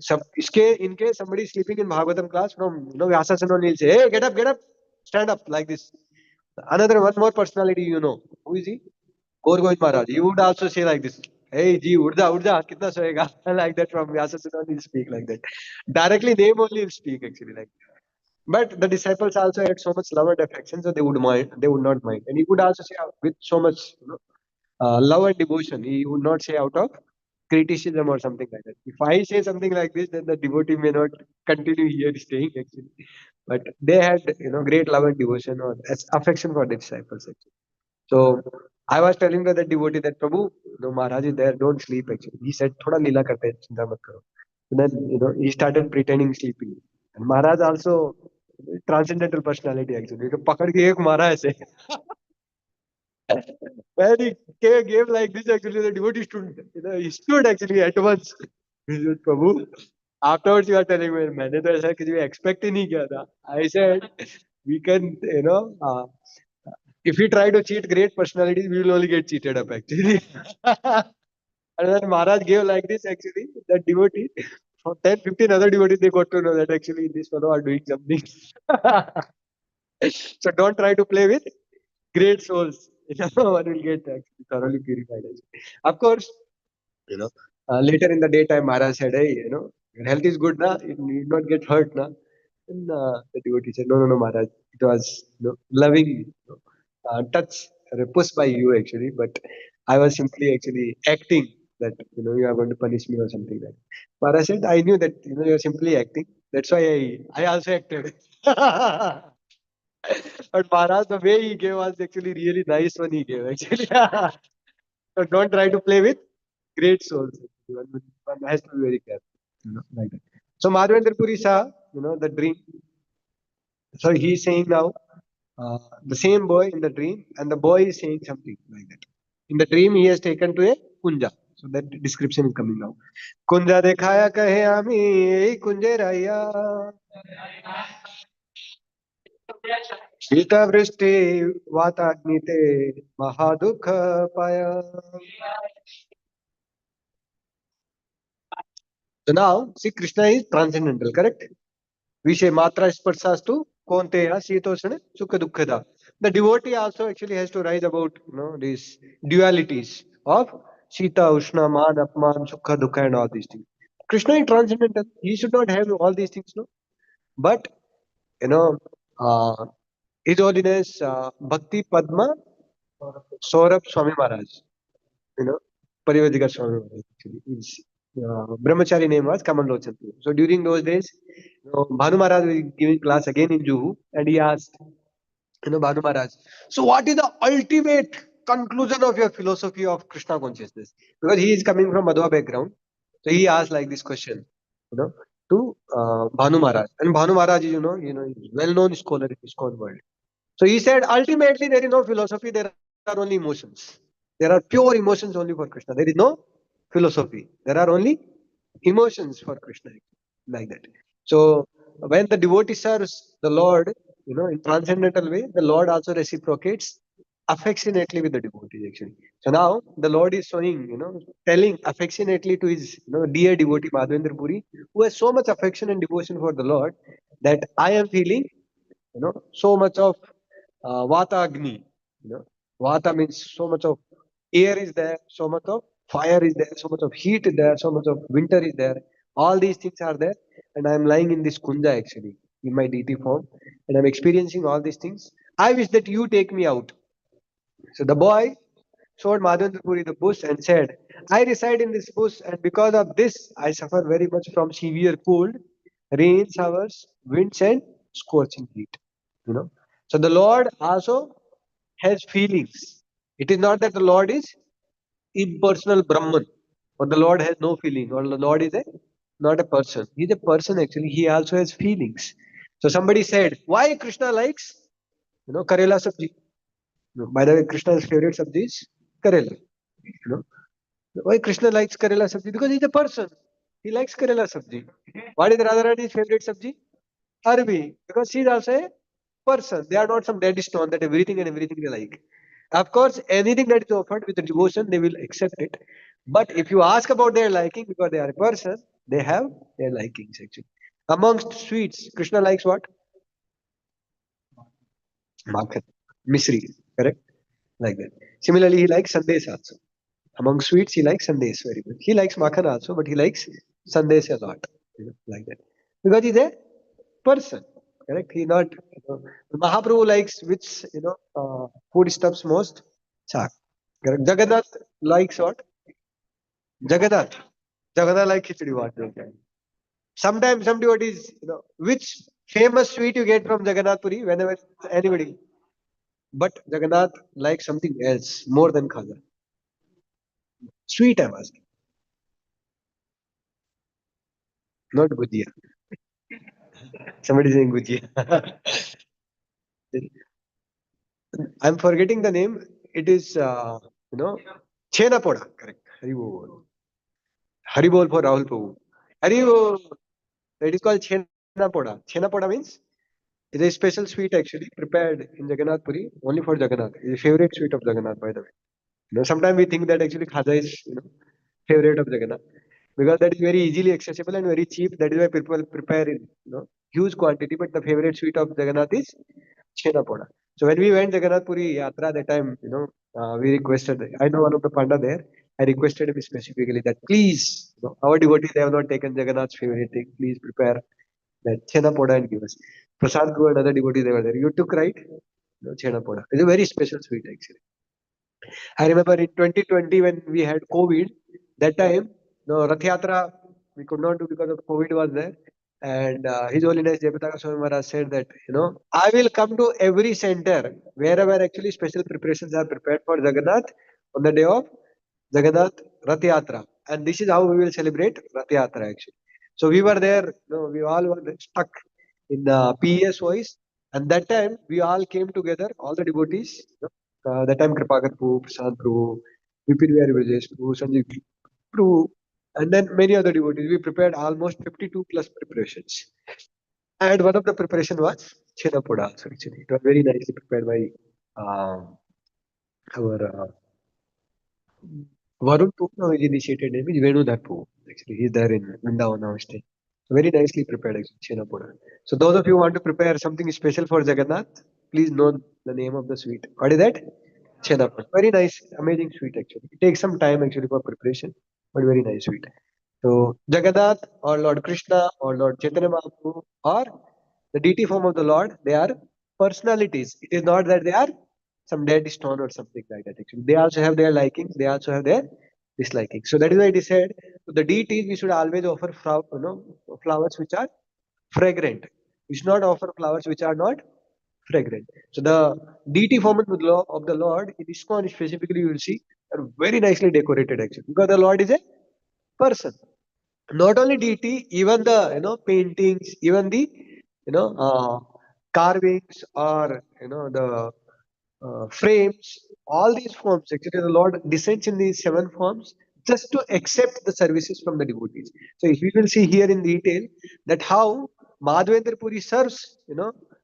In case somebody is sleeping in Bhagavatam class from Vyasasana, he'll say, "Hey, get up, stand up," like this. Another one more personality, who is he? Gaur Govind Maharaj. He would also say like this. Hey, ji, उठ जा, कितना सोएगा? Like that from Vyasasana, he'll speak like that. Directly name only he'll speak actually like. But the disciples also had so much love and affection, so they would not mind. And he would also say with so much, love and devotion. He would not say out of criticism or something like that. If I say something like this, then the devotee may not continue here staying actually. But they had, great love and devotion or affection for the disciples actually. So I was telling the devotee that Prabhu, Maharaj is there, don't sleep actually. He said, "Thoda lila karte hain, chinta mat karo." And then, he started pretending sleeping. And Maharaj also transcendental personality actually. तो पकड़ के एक मारा ऐसे. When he gave like this actually, the devotee stood, he stood actually at once. He said, "Prabhu." Afterwards, you are telling me, मैंने तो ऐसा कुछ भी expect ही नहीं किया था. I said, we can, if we try to cheat great personalities, we will only get cheated up actually. And then Maharaj gave like this actually, that devotee, for 10, 15 other devotees, they got to know that actually this fellow are doing something. So don't try to play with great souls. One will get actually thoroughly purified. Of course, you know, later in the daytime, Maharaj said, "Hey, your health is good, na? You need not get hurt, na?" And the devotee said, "No, no, no, Maharaj. It was loving touch, pushed by you actually, but I was simply actually acting that you are going to punish me or something like that." Maharaj said, "I knew that you are simply acting. That's why I also acted." But Maharaj, the way he gave was actually really nice when he gave actually. So don't try to play with great souls. One has to be very careful, like that. So Madhavendra Puri saw, the dream. So he's saying now, the same boy in the dream, and the boy is saying something like that. In the dream, he has taken to a kunja. So that description is coming now. Kunja dekhaya kahe ami kunje raya. शीता वृष्टि वाताग्निते महादुख पाया. So now, see, Krishna is transcendental, correct? We say matra sparsastu konteya sitoshana sukha dukkhada. The devotee also actually has to write about these dualities of Sita, Ushna, Man, Apman, Sukha, Dukha and all these things. Krishna is transcendental. He should not have all these things, no? But, you know, uh, His Holiness Bhakti Padma Saurabh Swami Maharaj, you know, Parivadika Swami Maharaj, actually. His brahmachari name was Kamal Lochan. So during those days, Bhanu Maharaj was giving class again in Juhu, and he asked, Bhanu Maharaj, so what is the ultimate conclusion of your philosophy of Krishna consciousness? Because he is coming from Madhva background. So he asked like this question, you know, to Bhanu Maharaj. And Bhanu Maharaj, is well-known scholar in ISKCON world. So he said, ultimately there is no philosophy, there are only emotions. There are pure emotions only for Krishna. There is no philosophy. There are only emotions for Krishna, like that. So when the devotee serves the Lord, in transcendental way, the Lord also reciprocates affectionately with the devotees actually. So now the Lord is showing, telling affectionately to his, dear devotee Madhavendra Puri, who has so much affection and devotion for the Lord, that I am feeling, so much of Vata Agni. You know, Vata means so much of air is there, so much of fire is there, so much of heat is there, so much of winter is there. All these things are there, and I am lying in this kunja actually in my deity form, and I'm experiencing all these things. I wish that you take me out. So the boy showed Madhavendra Puri the bush and said, I reside in this bush, and because of this, I suffer very much from severe cold, rain showers, winds, and scorching heat. You know. So the Lord also has feelings. It is not that the Lord is impersonal Brahman, or the Lord has no feeling, or the Lord is not a person. He is a person actually. He also has feelings. So somebody said, why Krishna likes, Karela sabji? No, by the way, Krishna's favorite sabji is Karela. You know, why Krishna likes Karela sabji? Because he's a person. He likes Karela sabji. What is Radharani's favorite sabji? Arbi. Because she's also a person. They are not some dead stone that everything they like. Of course, anything that is offered with devotion, they will accept it. But if you ask about their liking, because they are a person, they have their likings actually. Amongst sweets, Krishna likes what? Makhan, misri, correct? Like that. Similarly, he likes sandesh also. Among sweets, he likes sandesh very much. He likes makhan also, but he likes sandesh a lot, like that. Because he's a person, correct? He not, Mahaprabhu likes which, food stuffs most? Chak. Correct. Jagannath likes what? Jagannath. Jagannath like khichdi what? Sometimes some devotees, which famous sweet you get from Jagannath Puri whenever anybody. But Jagannath likes something else more than khaja. Sweet, I'm asking, not gujia. Somebody saying gujia. I'm forgetting the name. It is, Chena Poda. Correct. Haribol. Haribol for Rahul Prabhu. Haribol. It is called Chena Poda. Chena Poda means it's a special sweet actually prepared in Jagannath Puri only for Jagannath. It's a favorite sweet of Jagannath, by the way. Sometimes we think that actually khaja is, favorite of Jagannath because that is very easily accessible and very cheap. That is why people prepare in, huge quantity. But the favorite sweet of Jagannath is Chena Poda. So when we went Jagannath Puri Yatra that time, we requested. I know one of the panda there. I requested him specifically that please, our devotees they have not taken Jagannath's favorite thing. Please prepare that Chena Poda and give us. Prasad Guru and other devotees they were there. You took right? Chena Poda. It's a very special sweet actually. I remember in 2020 when we had COVID, that time, Rath Yatra we could not do because of COVID was there. And His Holiness Jayapataka Swami Maharaj said that, I will come to every center wherever actually special preparations are prepared for Jagannath on the day of Jagannath Rath Yatra. And this is how we will celebrate Rath Yatra actually. So we were there, we all were stuck in the PES voice. And that time we all came together, all the devotees. That time Kripakar Prabhu, Prasad Prabhu, Vipin Vihari Brajesh Prabhu, Sanjeev Prabhu, and then many other devotees. We prepared almost 52 plus preparations. And one of the preparation was Chenapoda also actually. It was very nicely prepared by our Varun Prabhu, no, his initiated name is Venudhar Prabhu. Actually, he's there in Vrindavan now staying. So very nicely prepared actually, Chenapoda. So those of you who want to prepare something special for Jagannath, please know the name of the sweet. What is that? Chenapoda. Very nice, amazing sweet actually. It takes some time actually for preparation, but very nice sweet. So Jagannath or Lord Krishna or Lord Chaitanya Mahaprabhu or the deity form of the Lord, they are personalities. It is not that they are some dead stone or something like that. Actually, they also have their likings. They also have their dislikings. So that is why it is said to the deities we should always offer flowers which are fragrant. We should not offer flowers which are not fragrant. So the deity form of the Lord in ISKCON specifically, you will see, are very nicely decorated actually, because the Lord is a person. Not only deity, even the paintings, even the carvings, or the frames, all these forms. Actually, the Lord descends in these seven forms just to accept the services from the devotees. So, if we will see here in detail that how Madhavendra Puri serves,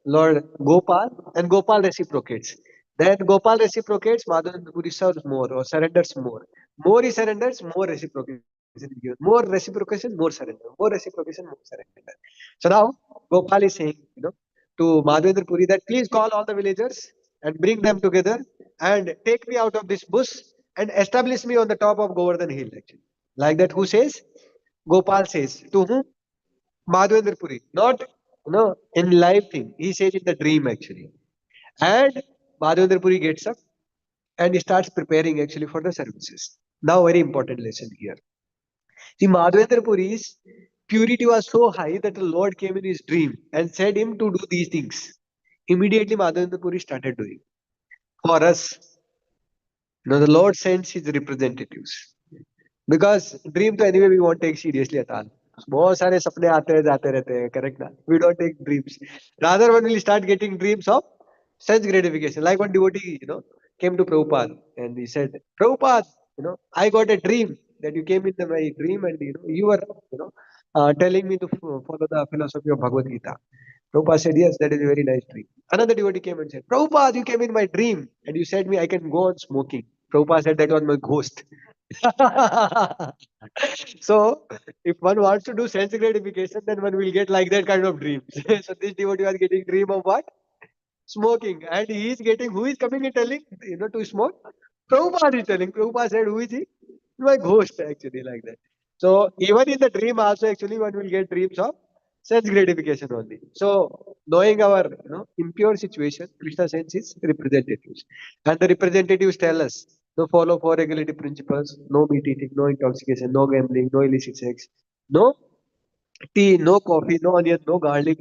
Lord Gopal, and Gopal reciprocates. Then Gopal reciprocates, Madhavendra Puri serves more or surrenders more. More he surrenders, more reciprocation is given. More reciprocation, more surrender. More reciprocation, more surrender. So now Gopal is saying, to Madhavendra Puri that please call all the villagers and bring them together and take me out of this bush and establish me on the top of Govardhan Hill. Actually, like that, who says? Gopal says to whom? Madhavendra Puri, not in live thing. He says in the dream actually, and Madhavendra Puri gets up and he starts preparing actually for the services. Now, very important lesson here. See, Madhavendra Puri's purity was so high that the Lord came in his dream and said him to do these things. Immediately, Madhavendra Puri started doing. For us, the Lord sends his representatives. Because dream तो anyway we won't take seriously at all. बहुत सारे सपने आते हैं जाते रहते हैं, correct ना? We don't take dreams. Rather, when we start getting dreams of sense gratification, like one devotee, came to Prabhupada and he said, Prabhupada, I got a dream that you came into my dream and you were, telling me to follow the philosophy of Bhagavad Gita. Prabhupada said, yes, that is a very nice dream. Another devotee came and said, Prabhupada, you came in my dream and you said me I can go on smoking. Prabhupada said that was my ghost. So, if one wants to do sense gratification, then one will get like that kind of dreams. So, this devotee was getting dream of what? Smoking. And he is getting, who is coming and telling, to smoke? Prabhupada is telling. Prabhupada said, who is he? My ghost, actually, like that. So, even in the dream also, actually, one will get dreams of sense gratification only. So, knowing our impure situation, Krishna sends his representatives. And the representatives tell us to follow four regulative principles: no meat eating, no intoxication, no gambling, no illicit sex, no tea, no coffee, no onion, no garlic,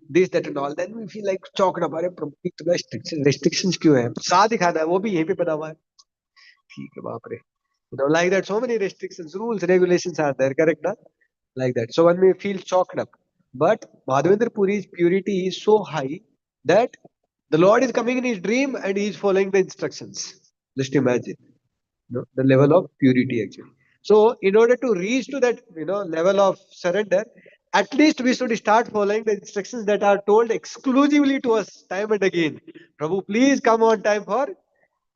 this, that, and all. Then we feel like चौंकना अरे प्रभु इतना restrictions क्यों है? साथ ही खाना है वो भी यहीं पे बना हुआ है. ठीक है बाप रे. Like that, so many restrictions, rules, regulations are there, correct? Na? Like that. So one may feel chalked up. But Madhavendra Puri's purity is so high that the Lord is coming in his dream and he is following the instructions. Just imagine, the level of purity actually. So in order to reach to that, level of surrender, at least we should start following the instructions that are told exclusively to us time and again. Prabhu, please come on time for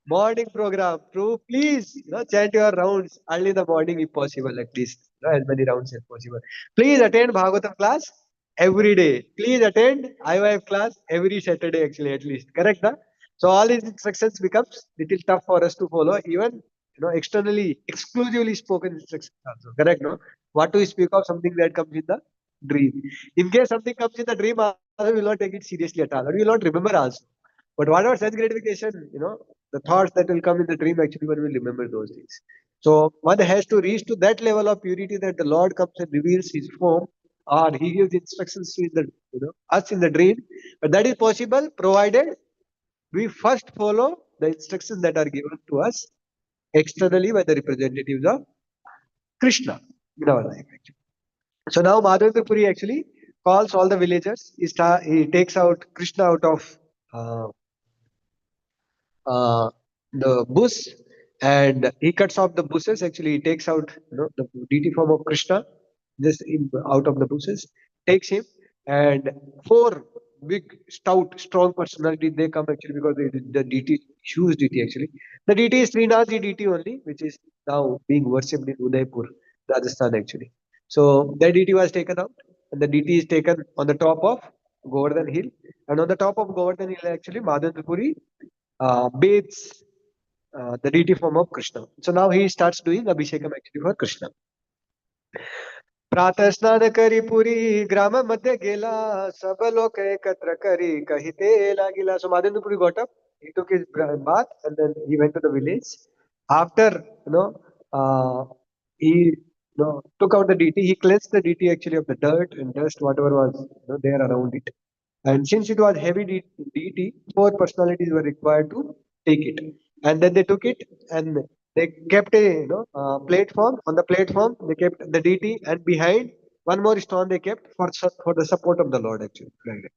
morning program. Prabhu, please, chant your rounds early in the morning if possible, at least, as many rounds as possible. Please attend Bhagavatam class every day. Please attend IYF class every Saturday, actually, at least. Correct, na? So all these instructions becomes little tough for us to follow, even externally, exclusively spoken instructions also. Correct, no? What to speak of something that comes in the dream. In case something comes in the dream, also we will not take it seriously at all. Or we will not remember also. But whatever sense gratification, the thoughts that will come in the dream, actually one will remember those things. So one has to reach to that level of purity that the Lord comes and reveals his form, or he gives instructions to us in the dream. But that is possible provided we first follow the instructions that are given to us externally by the representatives of Krishna in our life. Actually. So now Madhavendra Puri actually calls all the villagers. He takes out Krishna out of uh, uh, the bush, and he cuts off the bushes. Actually, he takes out the deity form of Krishna just out of the bushes, takes him, and four big, stout, strong personalities they come actually because the deity, huge deity actually. The deity is Srinathji deity only, which is now being worshipped in Udaipur, Rajasthan actually. So that deity was taken out, and the deity is taken on the top of Govardhan Hill, and on the top of Govardhan Hill actually Madhavendra Puri bathes the deity form of Krishna. So now he starts doing Abhishekam actually for Krishna. प्रातः स्नान करी पुरी ग्राम मध्य गेला सब लोक एकत्र करी कहिते लागिला. So Madhavendra Puri got up, he took his bath, and then he went to the village. After he took out the deity, he cleansed the deity actually of the dirt and dust, whatever was there around it. And since it was heavy deity, four personalities were required to take it. And then they took it and they kept a platform. On the platform, they kept the deity, and behind one more stone they kept for the support of the Lord actually. Right.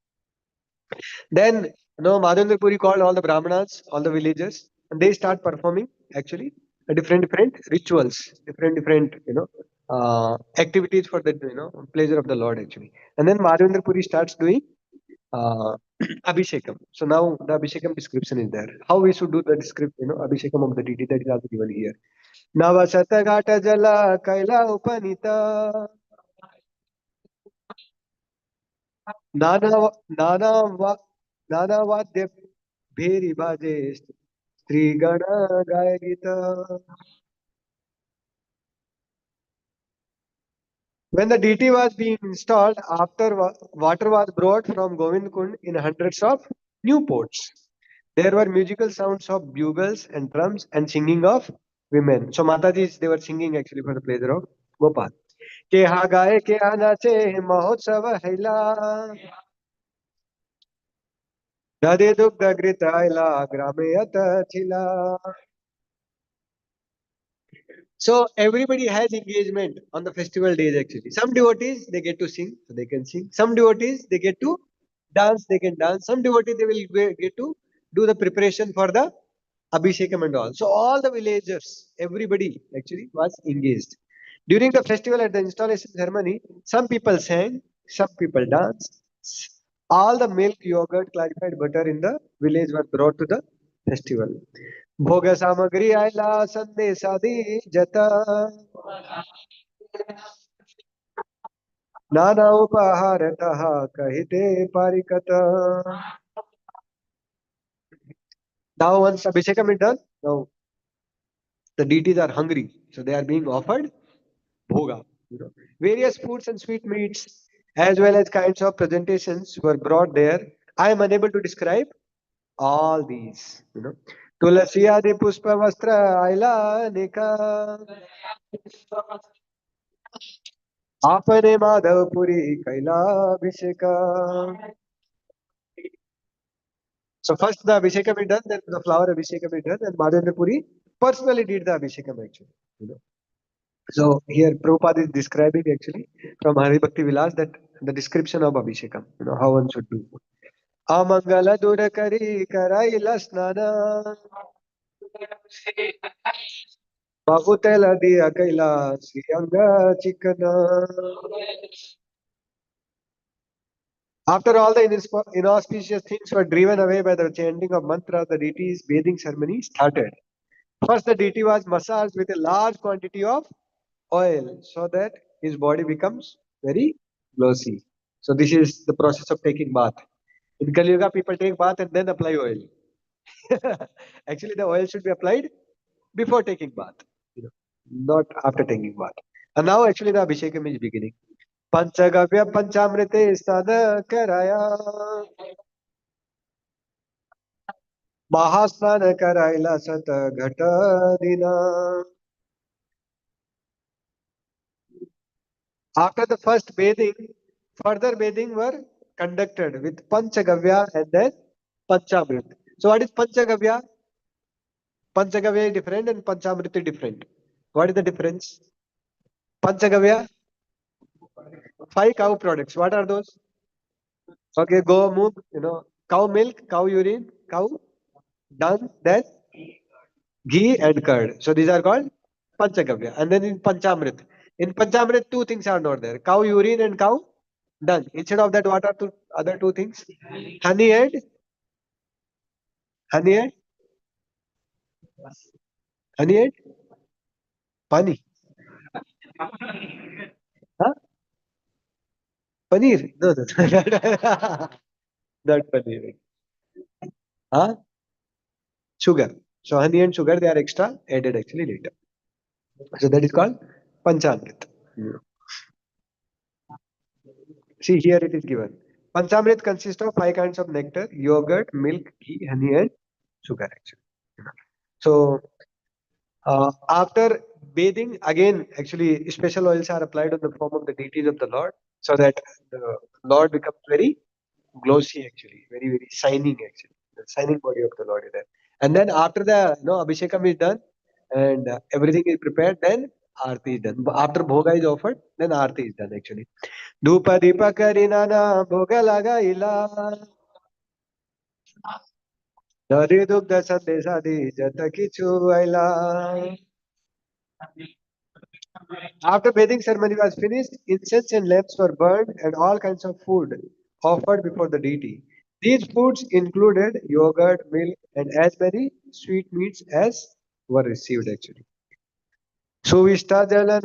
Then Madhavendra Puri called all the Brahmanas, all the villagers, and they start performing actually different rituals, different activities for the pleasure of the Lord actually. And then Madhavendra Puri starts doing uh, Abhishekam. So now the Abhishekam description is there. How we should do the description, Abhishekam of the deity, that is also given here. Navasatagata jala kaila upanita nana nana va nana vadya bheri baje Sri Gana Gaya Gita. When the deity was being installed, after water was brought from Govind Kund in hundreds of new pots. There were musical sounds of bugles and drums and singing of women. So Mataji, they were singing actually for the pleasure of Gopal. के हा गाए के हा नाचे महोत्सव हैला दधे दुग्ध घृत आयला ग्रामे अत छिला. So everybody has engagement on the festival days actually. Some devotees they get to sing, so they can sing. Some devotees they get to dance, they can dance. Some devotees they will get to do the preparation for the Abhishekam and all. So all the villagers, everybody actually was engaged. During the festival at the installation ceremony, some people sang, some people danced. All the milk, yogurt, clarified butter in the village were brought to the festival. भोग सामग्री आयला संदेश आदि जता नाना उपहार तहा कहिते पारिकत. Now once Abhishekam is done, now the deities are hungry, so they are being offered bhoga. Various foods and sweet meats, as well as kinds of presentations, were brought there. I am unable to describe all these. Tulasi adi pushpa vastra aila nika आपने Madhavpuri कैलाभिषेका. So first the Abhishekam is done, then the flower Abhishekam is done, and Madhavendra Puri personally did the Abhishekam actually. You know. So here Prabhupada is describing actually from Hari Bhakti Vilas that the description of Abhishekam, how one should do. Amangala dura kari karaila snana Bahutela diya kaila sriyanga chikana. After all the inauspicious things were driven away by the chanting of mantra, the deity's bathing ceremony started. First, the deity was massaged with a large quantity of oil so that his body becomes very glossy. So this is the process of taking bath. In Kali Yuga, people take bath and then apply oil. Actually, the oil should be applied before taking bath, you know, not after taking bath. And now, actually, the Abhishekam is beginning. Panchagavya Panchamrite Sada Karaya Mahasnana Karaila Sata Ghata Dina. After the first bathing, further bathing were conducted with Panchagavya and then Panchamrit. So what is Panchagavya? Panchagavya is different and Panchamrit is different. What is the difference? Panchagavya, five cow products. What are those? Okay, go move, cow milk, cow urine, cow dung, then ghee and curd. So these are called Panchagavya. And then in Panchamrit, two things are not there. Cow urine and cow dung. Instead of that, what are two other two things? Honey and honey and honey and pani. Huh? Paneer. No, no, no. Not paneer. Huh? Sugar. So honey and sugar, they are extra added actually later. So that is called Panchamrit. Hmm. See, here it is given. Panchamrit consists of five kinds of nectar, yogurt, milk, ghee, honey, and sugar actually. So after bathing, again, actually, special oils are applied on the form of the deities of the Lord, so that the Lord becomes very glossy actually, very, very shining actually. The shining body of the Lord is there. And then after the Abhishekam is done and everything is prepared, then Aarti is done. After Bhoga is offered, then Aarti is done actually. Dhupa Deepa Karinana Bhoga Lagaila Dari Dugda Sandesadi Jata Kichu Aila. After bathing ceremony was finished, incense and lamps were burned and all kinds of food offered before the deity. These foods included yogurt, milk, and as many sweetmeats as were received actually. Suvishta jala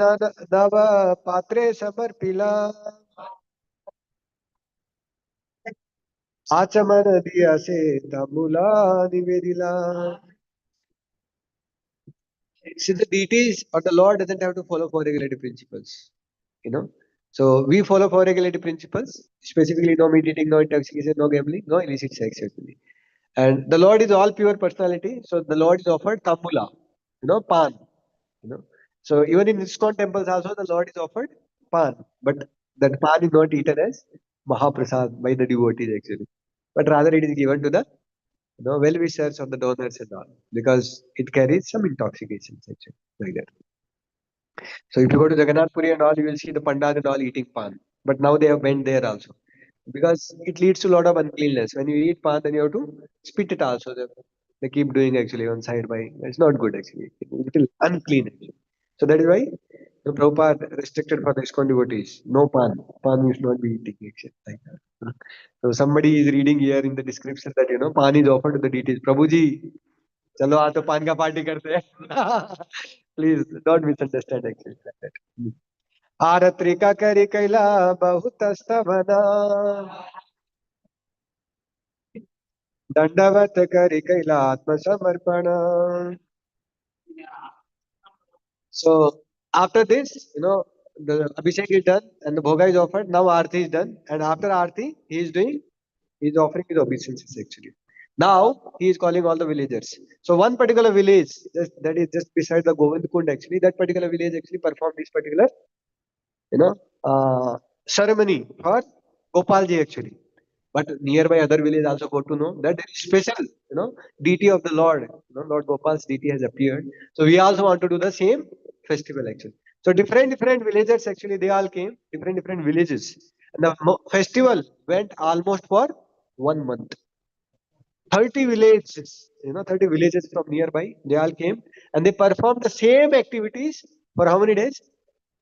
nava patre samarpila achamana diya se tabula nivedila. See, the deities or the Lord doesn't have to follow four regulative principles, you know. So we follow four regulative principles, specifically no meat eating, no intoxication, no gambling, no illicit sex actually. And the Lord is all pure personality, so the Lord is offered tambula, pan, you know. So even in ISKCON temples also the Lord is offered pan, but that pan is not eaten as Mahaprasad by the devotees actually, but rather it is given to the well-wishers or the donors and all, because it carries some intoxications actually, like that. So if you go to Jagannath Puri and all, you will see the pandas and all eating pan. But now they have went there also, because it leads to a lot of uncleanness. When you eat pan, then you have to spit it also. They keep doing actually on side by. It's not good actually. It's a little unclean actually. So that is why the Prabhupada restricted for the ISKCON devotees. No pan. Pan you should not be eating actually. Like that. So somebody is reading here in the description that pan is offered to the deities. Prabhuji, चलो आज तो पान का party करते हैं. Please don't misunderstand actually like that. आरत्रिका करी कैला बहुत स्तवना दंडवत करी कैला आत्मसमर्पण. So after this, the Abhishek is done and the Bhoga is offered. Now Aarti is done. And after Aarti, he is offering his obeisances actually. Now he is calling all the villagers. So one particular village that is just beside the Govind Kund actually, that particular village actually performed this particular, you know, ceremony for Gopalji actually. But nearby other village also got to know that there is special, deity of the Lord. Lord Gopal's deity has appeared. So we also want to do the same festival actually. So different villagers actually they all came, different villages. And the festival went almost for 1 month. 30 villages, 30 villages from nearby, they all came and they performed the same activities for how many days?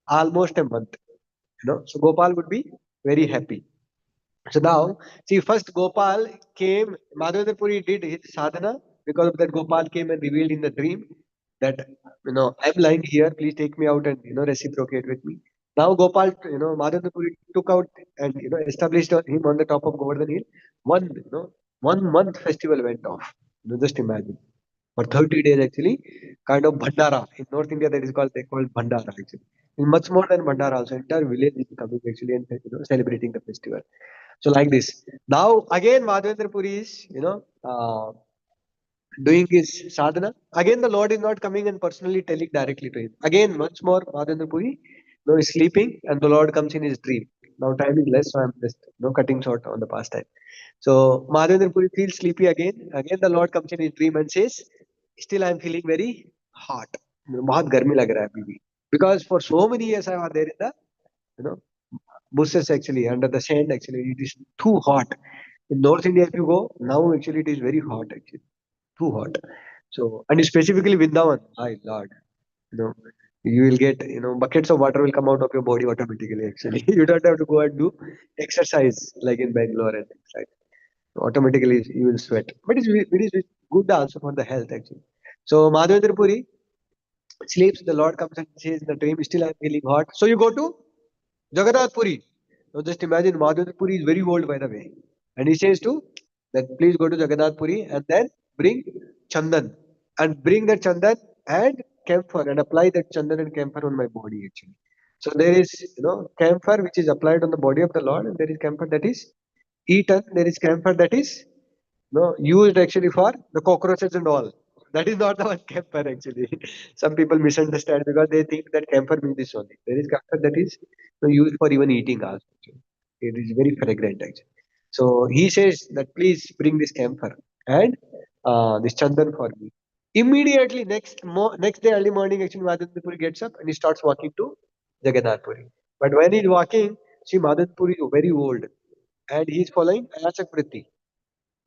Almost a month. So Gopal would be very happy. So now, see, first Gopal came, Madhavendra Puri did his sadhana. Because of that, Gopal came and revealed in the dream that, I'm lying here, please take me out and, reciprocate with me. Now Gopal, Madhavendra Puri took out and, established him on the top of Govardhan Hill. 1 month festival went off. Just imagine. For 30 days actually, kind of Bhandara. In North India, that is called, they call Bhandara actually. And much more than Bhandara also, entire village is coming actually and, celebrating the festival. So like this. Now again Madhavendra Puri is, doing his sadhana. Again the Lord is not coming and personally telling directly to him. Again once more Madhavendra Puri, is sleeping and the Lord comes in his dream. Now time is less, so I'm just cutting short on the past time. So Madhavendra Puri feels sleepy again. Again the Lord comes in his dream and says, still I'm feeling very hot. बहुत गर्मी लग रहा है अभी भी. Because for so many years I was there in the, you know, bushes actually, under the sand actually. It is too hot. In North India, if you go, now actually it is very hot actually. Too hot. So, and specifically Vrindavan, my lord, you know, you will get, buckets of water will come out of your body automatically actually. You don't have to go and do exercise like in Bangalore and things like that. Automatically you will sweat. But it is good also for the health actually. So Madhavendra Puri sleeps, the Lord comes and says in the dream, still I'm feeling hot. So you go to Jagannath Puri. Now just imagine Madhavendra Puri is very old by the way. And he says to that please go to Jagannath Puri and then bring Chandan. And bring that Chandan and camphor and apply that Chandan and camphor on my body actually. So there is, camphor which is applied on the body of the Lord, and there is camphor that is eaten. There is camphor that is used actually for the cockroaches and all. That is not the one camphor actually. Some people misunderstand because they think that camphor means this only. There is camphor that is used for even eating also. Actually. It is very fragrant actually. So he says that please bring this camphor and this chandan for me. Immediately next day early morning, actually Madhavendra Puri gets up and he starts walking to Jagannath Puri. But when he's walking, see Madhavendra Puri is very old and he's following Ayasak Vritti.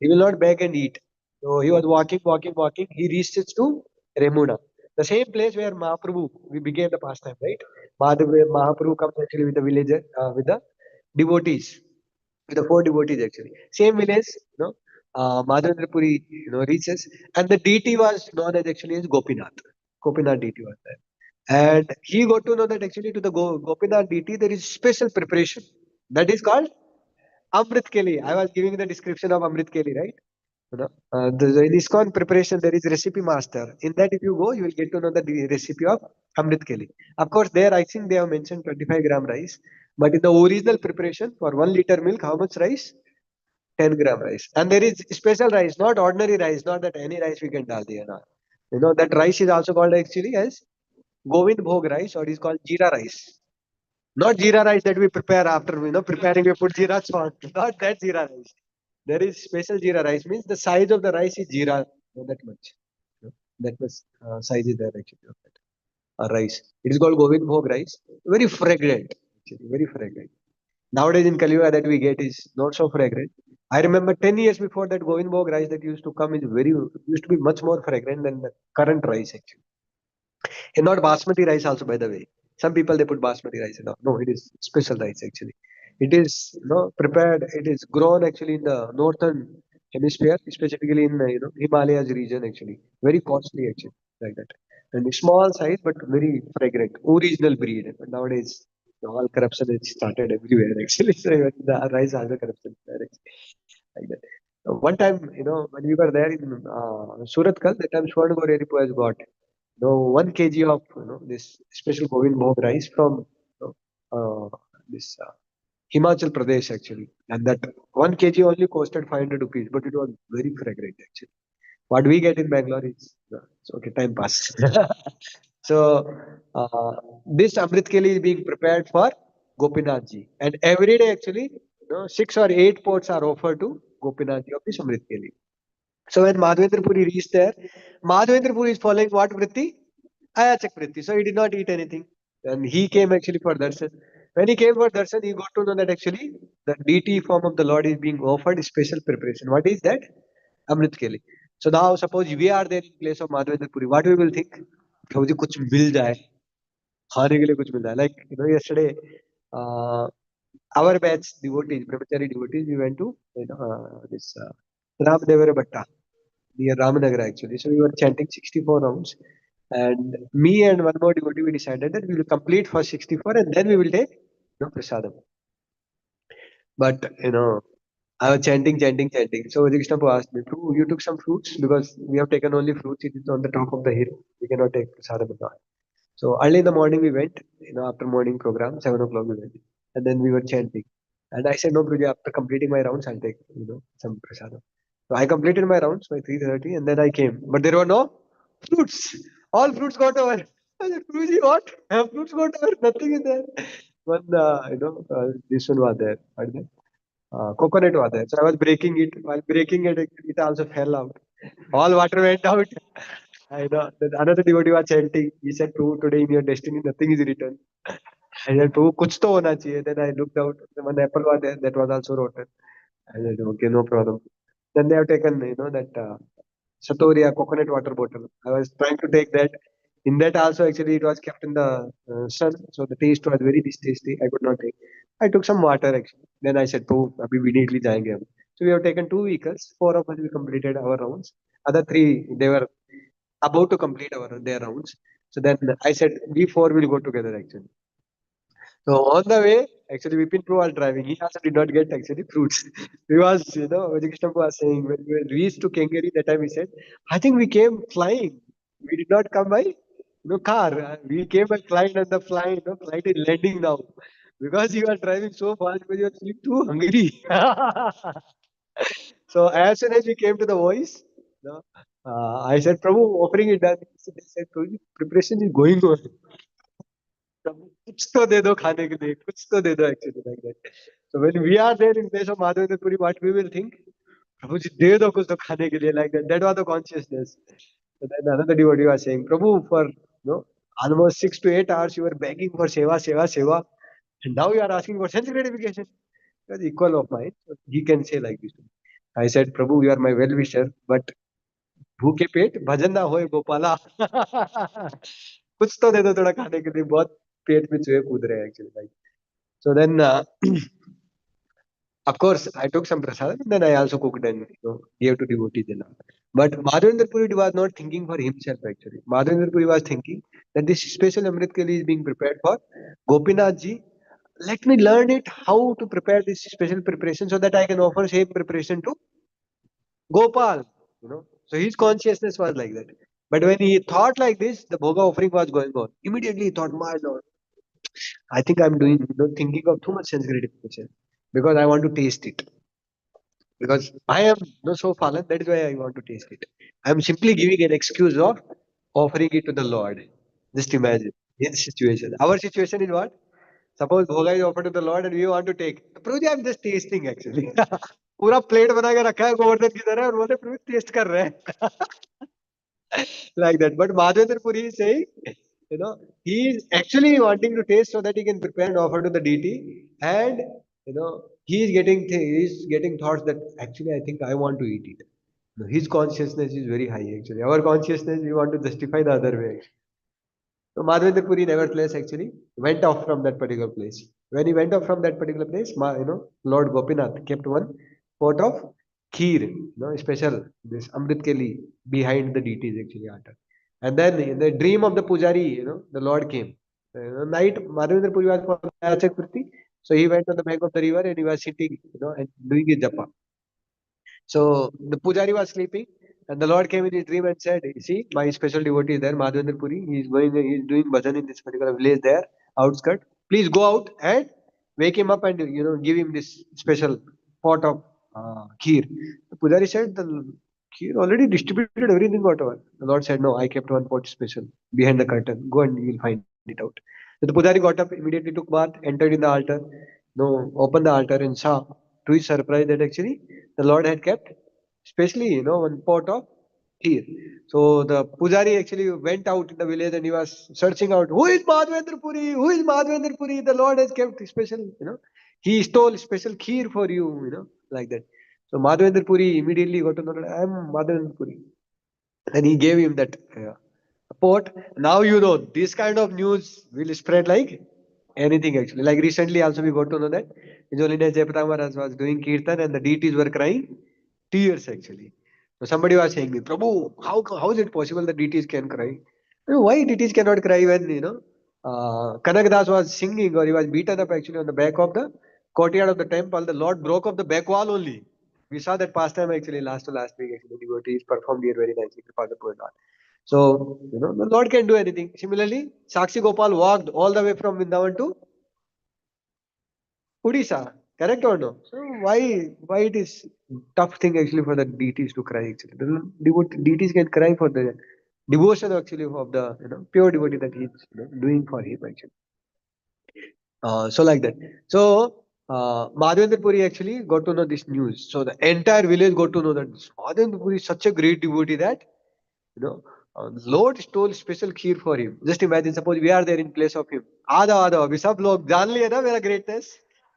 He will not beg and eat. So he was walking, walking, walking. He reaches to Remuna, the same place where Mahaprabhu we began the pastime, right? Mahaprabhu comes actually with the villager, with the devotees, with the four devotees actually. Same village, Madhavendra Puri, reaches, and the deity was known as actually as Gopinath. Gopinath deity was there. And he got to know that actually to the Gopinath deity there is special preparation that is called Amrit Keli. I was giving the description of Amrit Keli, right? In ISKCON preparation, there is recipe master. In that, if you go, you will get to know the recipe of Amrit Keli. Of course, there I think they have mentioned 25-gram rice. But in the original preparation, for 1 liter milk, how much rice? 10-gram rice. And there is special rice, not ordinary rice, not that any rice we can dal diya na. That rice is also called actually as Govind Bhog rice or it is called Jeera rice. Not Jeera rice that we prepare after, preparing we put Jeera salt. Not that Jeera rice. There is special Jeera rice, means the size of the rice is Jeera, that much. You know, that much size is there actually of that rice. It is called Govind Bhog rice. Very fragrant, actually, very fragrant. Nowadays in Kaliuga that we get is not so fragrant. I remember 10 years before that Govind Bhog rice that used to come is used to be much more fragrant than the current rice actually. And not basmati rice also, by the way. Some people they put basmati rice and all. No, it is special rice actually. It is prepared. It is grown actually in the northern hemisphere, specifically in Himalayas region actually. Very costly actually, like that. And small size but very fragrant, original breed. But nowadays all corruption has started everywhere actually. So even the rice also corruption is there actually, like that. One time, when we were there in Suratkal, that time Swarna Gauri Ripu has got 1 kg of this special Govind Bhog rice from this Himachal Pradesh actually, and that 1 kg only costed 500 rupees, but it was very fragrant actually. What we get in Bangalore is it's okay, time pass. So uh, this Amrit Keli is being prepared for Gopinath ji, and every day actually, 6 or 8 pots are offered to Gopinath ji of this Amrit Keli. So when Madhavendra Puri reached there, Madhavendra Puri is following what vritti? Ayachak vritti. So he did not eat anything. And he came actually for darshan. When he came for darshan, he got to know that actually the deity form of the Lord is being offered special preparation. What is that? Amrit Keli. So now suppose we are there in place of Madhavendra Puri, what we will think? Prabhuji kuch mil jaye. खाने के लिए कुछ मिल जाए. Like yesterday, uh, our batch devotees, brahmachari devotees, we went to this Ramdevara Bhatta near Ramanagar actually. So we were chanting 64 rounds. And me and one more devotee, we decided that we will complete first 64 and then we will take prasadam. But, I was chanting, chanting, chanting. So Vijay asked me, Prabhu, you took some fruits because we have taken only fruits. It is on the top of the hill. We cannot take prasadam at all. So early in the morning we went, after morning program, 7 o'clock we went. And then we were chanting. And I said, no, Prabhuji, after completing my rounds, I'll take, some prasadam. So I completed my rounds by 3:30 and then I came. But there were no fruits. All fruits got over. I said, Prabhuji, what? Fruits got over. Nothing is there. One, this one was there. What is that? Coconut was there. So I was breaking it. While breaking it, it also fell out. All water went out. I know. Then another devotee was chanting. He said, Prabhu, today in your destiny, nothing is written. I said, Prabhu, kuch to hona chahiye. Then I looked out. One apple was there. That was also rotten. I said, okay, no problem. Then they have taken, that Satoria coconut water bottle. I was trying to take that. In that also, actually, it was kept in the sun. So the taste was very tasty. I could not take. I took some water, actually. Then I said, Prabhu, abhi we immediately jayenge hum. So we have taken 2 vehicles. 4 of us, we completed our rounds. Other three, they were about to complete their rounds. So then I said, we four will go together, actually. So on the way, actually, Vipin Pro was driving. He also did not get actually fruits. Because, Vijay was saying when we reached to Kengeri, that time he said, I think we came flying. We did not come by car. We came by flying and the flying, flight is landing now. Because you are driving so fast, because you are feeling too hungry. So as soon as we came to the voice, I said, Prabhu, offering it done. They said, Prabhu, preparation is going on. प्रभु कुछ तो दे दो खाने के लिए कुछ तो दे दो actually like that So when we are there in place of Madhavendra Puri, what we will think? Prabhuji, de do kuch to khane ke liye, like that. That was the consciousness. So then another devotee was saying, Prabhu, for almost 6 to 8 hours you were begging for seva, seva, seva, and now you are asking for sense gratification. You are the equal of mine. So he can say like this. I said, Prabhu, you are my well-wisher, but भूखे पेट भजन ना होए गोपाला कुछ तो दे दो थोड़ा खाने के लिए बहुत पेट में चूहे कूद रहे हैं actually like so then of course I took some prasad and then I also cooked and gave to devotees and all. But Madhavendra Puri was not thinking for himself actually. Madhavendra Puri was thinking that this special Amrit Kali is being prepared for Gopinath ji. Let me learn it how to prepare this special preparation so that I can offer same preparation to Gopal. So his consciousness was like that. But when he thought like this, the bhoga offering was going on. Immediately he thought, my lord, I think I'm doing thinking of too much sense gratification because I want to taste it. Because I am not so fallen, that is why I want to taste it. I am simply giving an excuse of offering it to the Lord. Just imagine his situation. Our situation is what? Suppose bhoga is offered to the Lord and we want to take. Prabhuji, I'm just tasting actually. पूरा plate बना के रखा है गोवर्धन की तरह और बोलते प्रभु test कर रहे हैं like that. But Madhavendra Puri is saying, he is actually wanting to taste so that he can prepare and offer to the deity, and he is getting thoughts that actually I think I want to eat it. His consciousness is very high actually. Our consciousness we want to justify the other way. So Madhavendra Puri nevertheless actually went off from that particular place. When he went off from that particular place, Lord Gopinath kept one pot of kheer, special this Amrit Keli behind the deities actually altar. And then in the dream of the pujari, the Lord came. Night Madhavendra Puri was for Achak Priti, so he went on the bank of the river and he was sitting, and doing his japa. So the pujari was sleeping, and the Lord came in his dream and said, "See, my special devotee is there, Madhavendra Puri. He is doing bhajan in this particular village there, outskirt. Please go out and wake him up and give him this special pot of kheer." The pujari said, "The kheer already distributed everything, whatever." The Lord said, "No, I kept one pot special behind the curtain. Go and you will find it out." So the pujari got up, immediately took bath, entered in the altar, opened the altar and saw to his surprise that actually the Lord had kept especially one pot of kheer. So the pujari actually went out in the village and he was searching out, who is Madhavendra Puri? Who is Madhavendra Puri? The Lord has kept special, he stole special kheer for you, like that. So Madhavendra Puri immediately got to know that I am Madhavendra Puri. And he gave him that pot. Now this kind of news will spread like anything actually. Like recently also we got to know that His Holiness Jayapataka Maharaj was doing kirtan and the deities were crying tears actually. So somebody was saying me, Prabhu, how is it possible that deities can cry? Why deities cannot cry when Kanak Das was singing or he was beaten up actually on the back of the courtyard of the temple, the Lord broke up the back wall only. We saw that pastime actually last week actually devotees performed here very nicely for the poet. So, the Lord can do anything. Similarly, Sakshi Gopal walked all the way from Vrindavan to Odisha. Correct or no? So why it is tough thing actually for the deities to cry actually. The deities can cry for the devotion actually of the pure devotee that he is doing for him actually. So like that. So Madhavendra Puri actually got to know this news. So the entire village got to know that Madhavendra Puri is such a great devotee that Lord stole special kheer for him. Just imagine, suppose we are there in place of him. आधा आधा अभी सब लोग जान लिए ना मेरा greatness.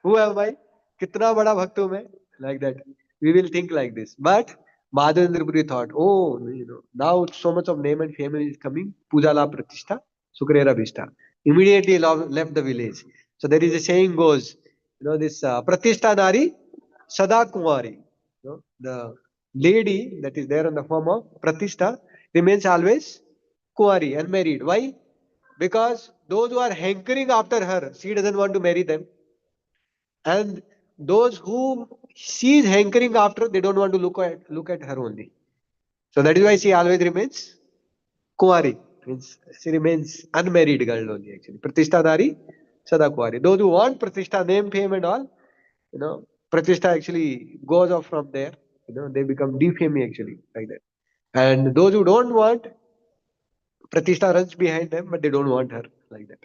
Who am I? कितना बड़ा भक्त हूँ मैं? Like that. We will think like this. But Madhavendra Puri thought, oh, now so much of name and fame is coming. Puja la pratishtha, sukrera bhishta. Immediately left the village. So there is a saying goes, this pratishtha nari sada kumari. The lady that is there in the form of pratishtha remains always kuari, unmarried. Why? Because those who are hankering after her, she doesn't want to marry them. And those who she is hankering after, they don't want to look at her only. So that is why she always remains kuari. Means she remains unmarried girl only actually. Pratishtha Nari, Sada Kuari. Those who want Pratishtha, name, fame and all, Pratishtha actually goes off from there. They become defame actually like that. And those who don't want, Pratishtha runs behind them, but they don't want her like that.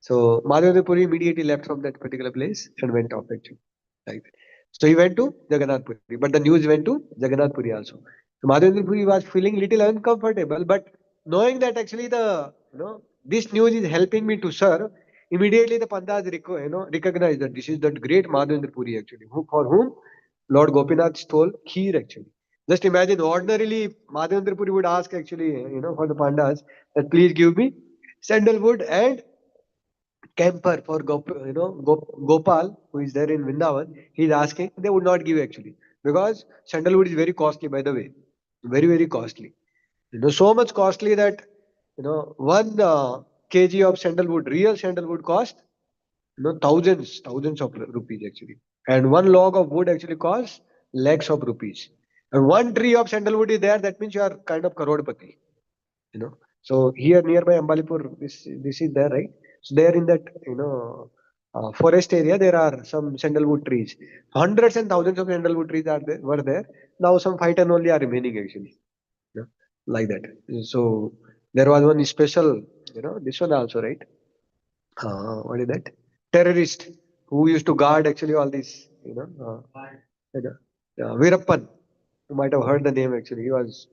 So Madhavendra Puri immediately left from that particular place and went off actually. Like that. So he went to Jagannath Puri, but the news went to Jagannath Puri also. So Madhavendra Puri was feeling little uncomfortable, but knowing that actually this news is helping me to serve, immediately the Pandas recognized that this is that great Madhavendra Puri actually, for whom Lord Gopinath stole kheer actually. Just imagine, ordinarily Madhavendra Puri would ask actually, for the Pandas that please give me sandalwood and camper for Gopal, who is there in Vrindavan. He is asking, they would not give actually, because sandalwood is very costly, by the way, very very costly. So much costly that one kg of sandalwood, real sandalwood, cost thousands of rupees actually, and one log of wood actually costs lakhs of rupees. And one tree of sandalwood is there, that means you are kind of karodpati. you know so here nearby Ambalipur, this is there, right? So there in that forest area, there are some sandalwood trees. Hundreds and thousands of sandalwood trees were there. Now some 5 ton only are remaining actually, you know, like that. So there was one special, this one also, right? What is that? Terrorist who used to guard actually all these, you know, Veerappan. You might have heard the name actually. He was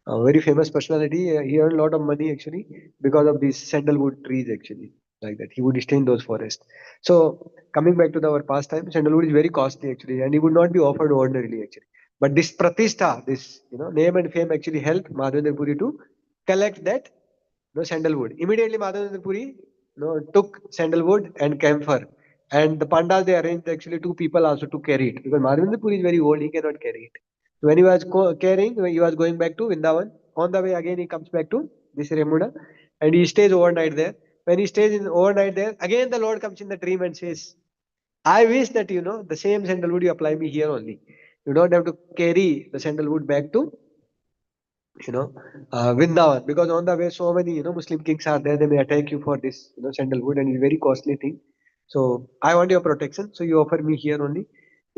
a very famous personality. He earned a lot of money actually because of these sandalwood trees actually, like that. He would stay in those forests. So coming back to our pastime, sandalwood is very costly actually, and it would not be offered ordinarily actually. But this pratishtha, this name and fame actually helped Madhavendra Puri to collect that sandalwood. Immediately Madhavendra Puri took sandalwood and camphor. And the pandas, they arranged actually two people also to carry it, because Madhavendra Puri is very old, he cannot carry it. So when he was carrying, when he was going back to Vrindavan, on the way again he comes back to this Remuna, and he stays overnight there. When he stays in overnight there, again the Lord comes in the dream and says, I wish that the same sandalwood you apply me here only. You don't have to carry the sandalwood back to Vrindavan, because on the way so many Muslim kings are there. They may attack you for this sandalwood, and it's a very costly thing. So I want your protection. So you offer me here only.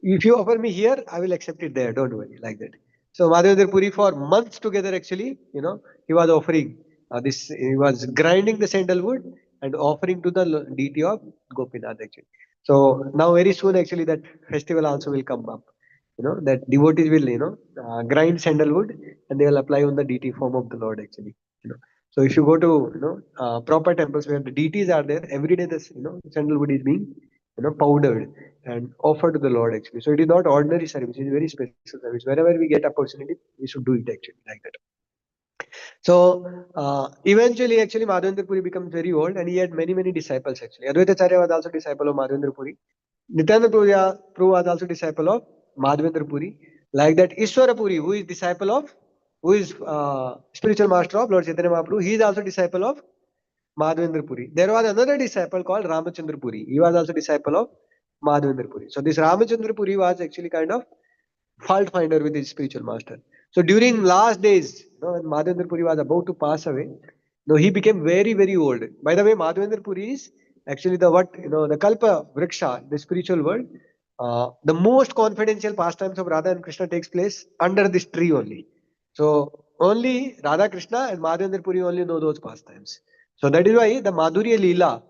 If you offer me here, I will accept it there. Don't worry, like that. So Madhavendra Puri for months together actually, he was offering this. He was grinding the sandalwood and offering to the deity of Gopinath actually. So now very soon actually that festival also will come up. That devotees will grind sandalwood, and they will apply on the deity form of the Lord actually. So if you go to proper temples where the deities are there, every day this sandalwood is being powdered and offered to the Lord actually. So it is not ordinary service; it is very special service. Whenever we get opportunity, we should do it actually, like that. So eventually, actually, Madhavendra Puri becomes very old, and he had many disciples actually. Advaita Acharya was also disciple of Madhavendra Puri. Nityananda Prabhu was also disciple of Madhavendra Puri. Like that, Ishwara Puri, who is spiritual master of Lord Chaitanya Mahaprabhu, he is also disciple of Madhavendra Puri. There was another disciple called Ramachandra Puri. He was also disciple of Madhavendra Puri. So this Ramachandra Puri was actually kind of fault finder with his spiritual master. So during last days, when Madhavendra Puri was about to pass away, he became very old. By the way, Madhavendra Puri is actually the Kalpa Vriksha, the spiritual world. The most confidential pastimes of Radha and Krishna takes place under this tree only. So only Radha Krishna and Madhavendra Puri only know those pastimes. So that is why the Madhurya Leela,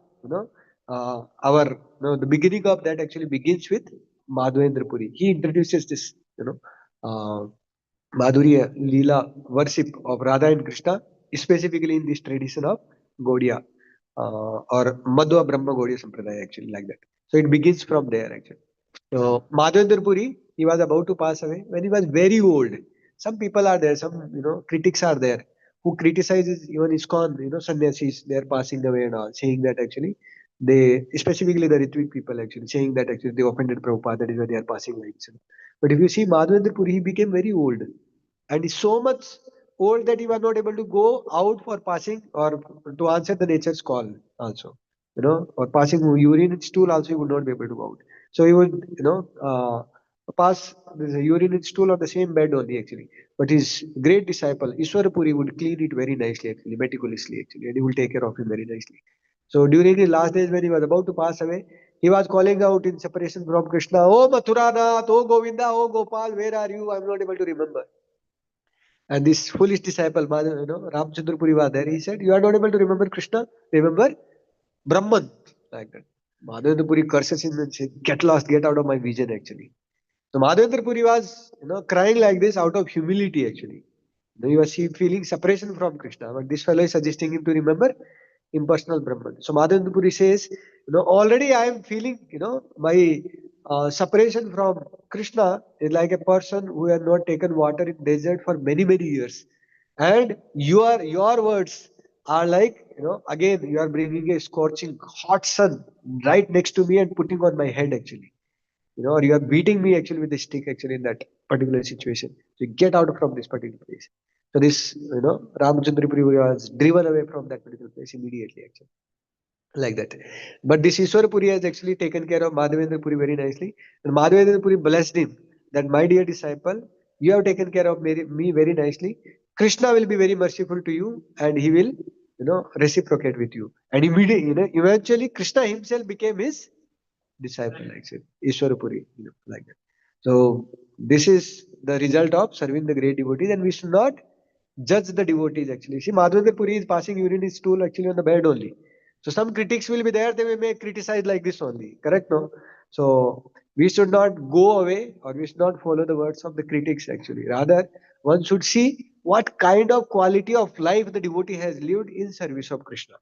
the beginning of that actually begins with Madhavendra Puri. He introduces this, uh, Madhurya Leela worship of Radha and Krishna, specifically in this tradition of Gaudiya, or Madhva Brahma Gaudiya Sampradaya, actually, like that. So it begins from there, actually. So Madhavendra Puri, he was about to pass away when he was very old. Some people are there, some critics are there who criticizes even ISKCON, sannyasis, they are passing away and all, saying that actually they, specifically the Ritvik people actually, saying that actually they offended Prabhupada, that is why they are passing away. But if you see Madhavendra Puri, he became very old, and is so much old that he was not able to go out for passing or to answer the nature's call also, or passing urine and stool also, he would not be able to go out. So he would, pass the urine and stool on the same bed only actually. But his great disciple, Ishwarapuri, would clean it very nicely actually, meticulously actually, and he will take care of him very nicely. So during his last days when he was about to pass away, he was calling out in separation from Krishna, Oh Mathuranath, Oh Govinda, Oh Gopal, where are you? I'm not able to remember. And this foolish disciple, Ramchandra Puri was there. He said, You are not able to remember Krishna? Remember Brahman. Like that. Madhavendra Puri curses him and says, "Get lost, get out of my vision." Actually, so Madhavendra Puri was, crying like this out of humility. Actually, he was feeling separation from Krishna, but this fellow is suggesting him to remember impersonal Brahman. So Madhavendra Puri says, already I am feeling, my separation from Krishna is like a person who has not taken water in desert for many, many years. And your words are like, again, you are bringing a scorching hot sun right next to me and putting on my head actually. Or you are beating me actually with a stick actually in that particular situation. So get out from this particular place. So this, Ramchandra Puri was driven away from that particular place immediately actually. Like that. But this Ishwar Puri has actually taken care of Madhavendra Puri very nicely. And Madhavendra Puri blessed him that, my dear disciple, you have taken care of me very nicely. Krishna will be very merciful to you and he will, reciprocate with you. And immediately, eventually Krishna himself became his disciple, actually. Ishwara Puri, like that. So this is the result of serving the great devotees, and we should not judge the devotees actually. See, Madhavendra Puri is passing urine his stool actually on the bed only. So some critics will be there, they may criticize like this only. Correct, no? So we should not go away or we should not follow the words of the critics actually. Rather, one should see what kind of quality of life the devotee has lived in service of Krishna.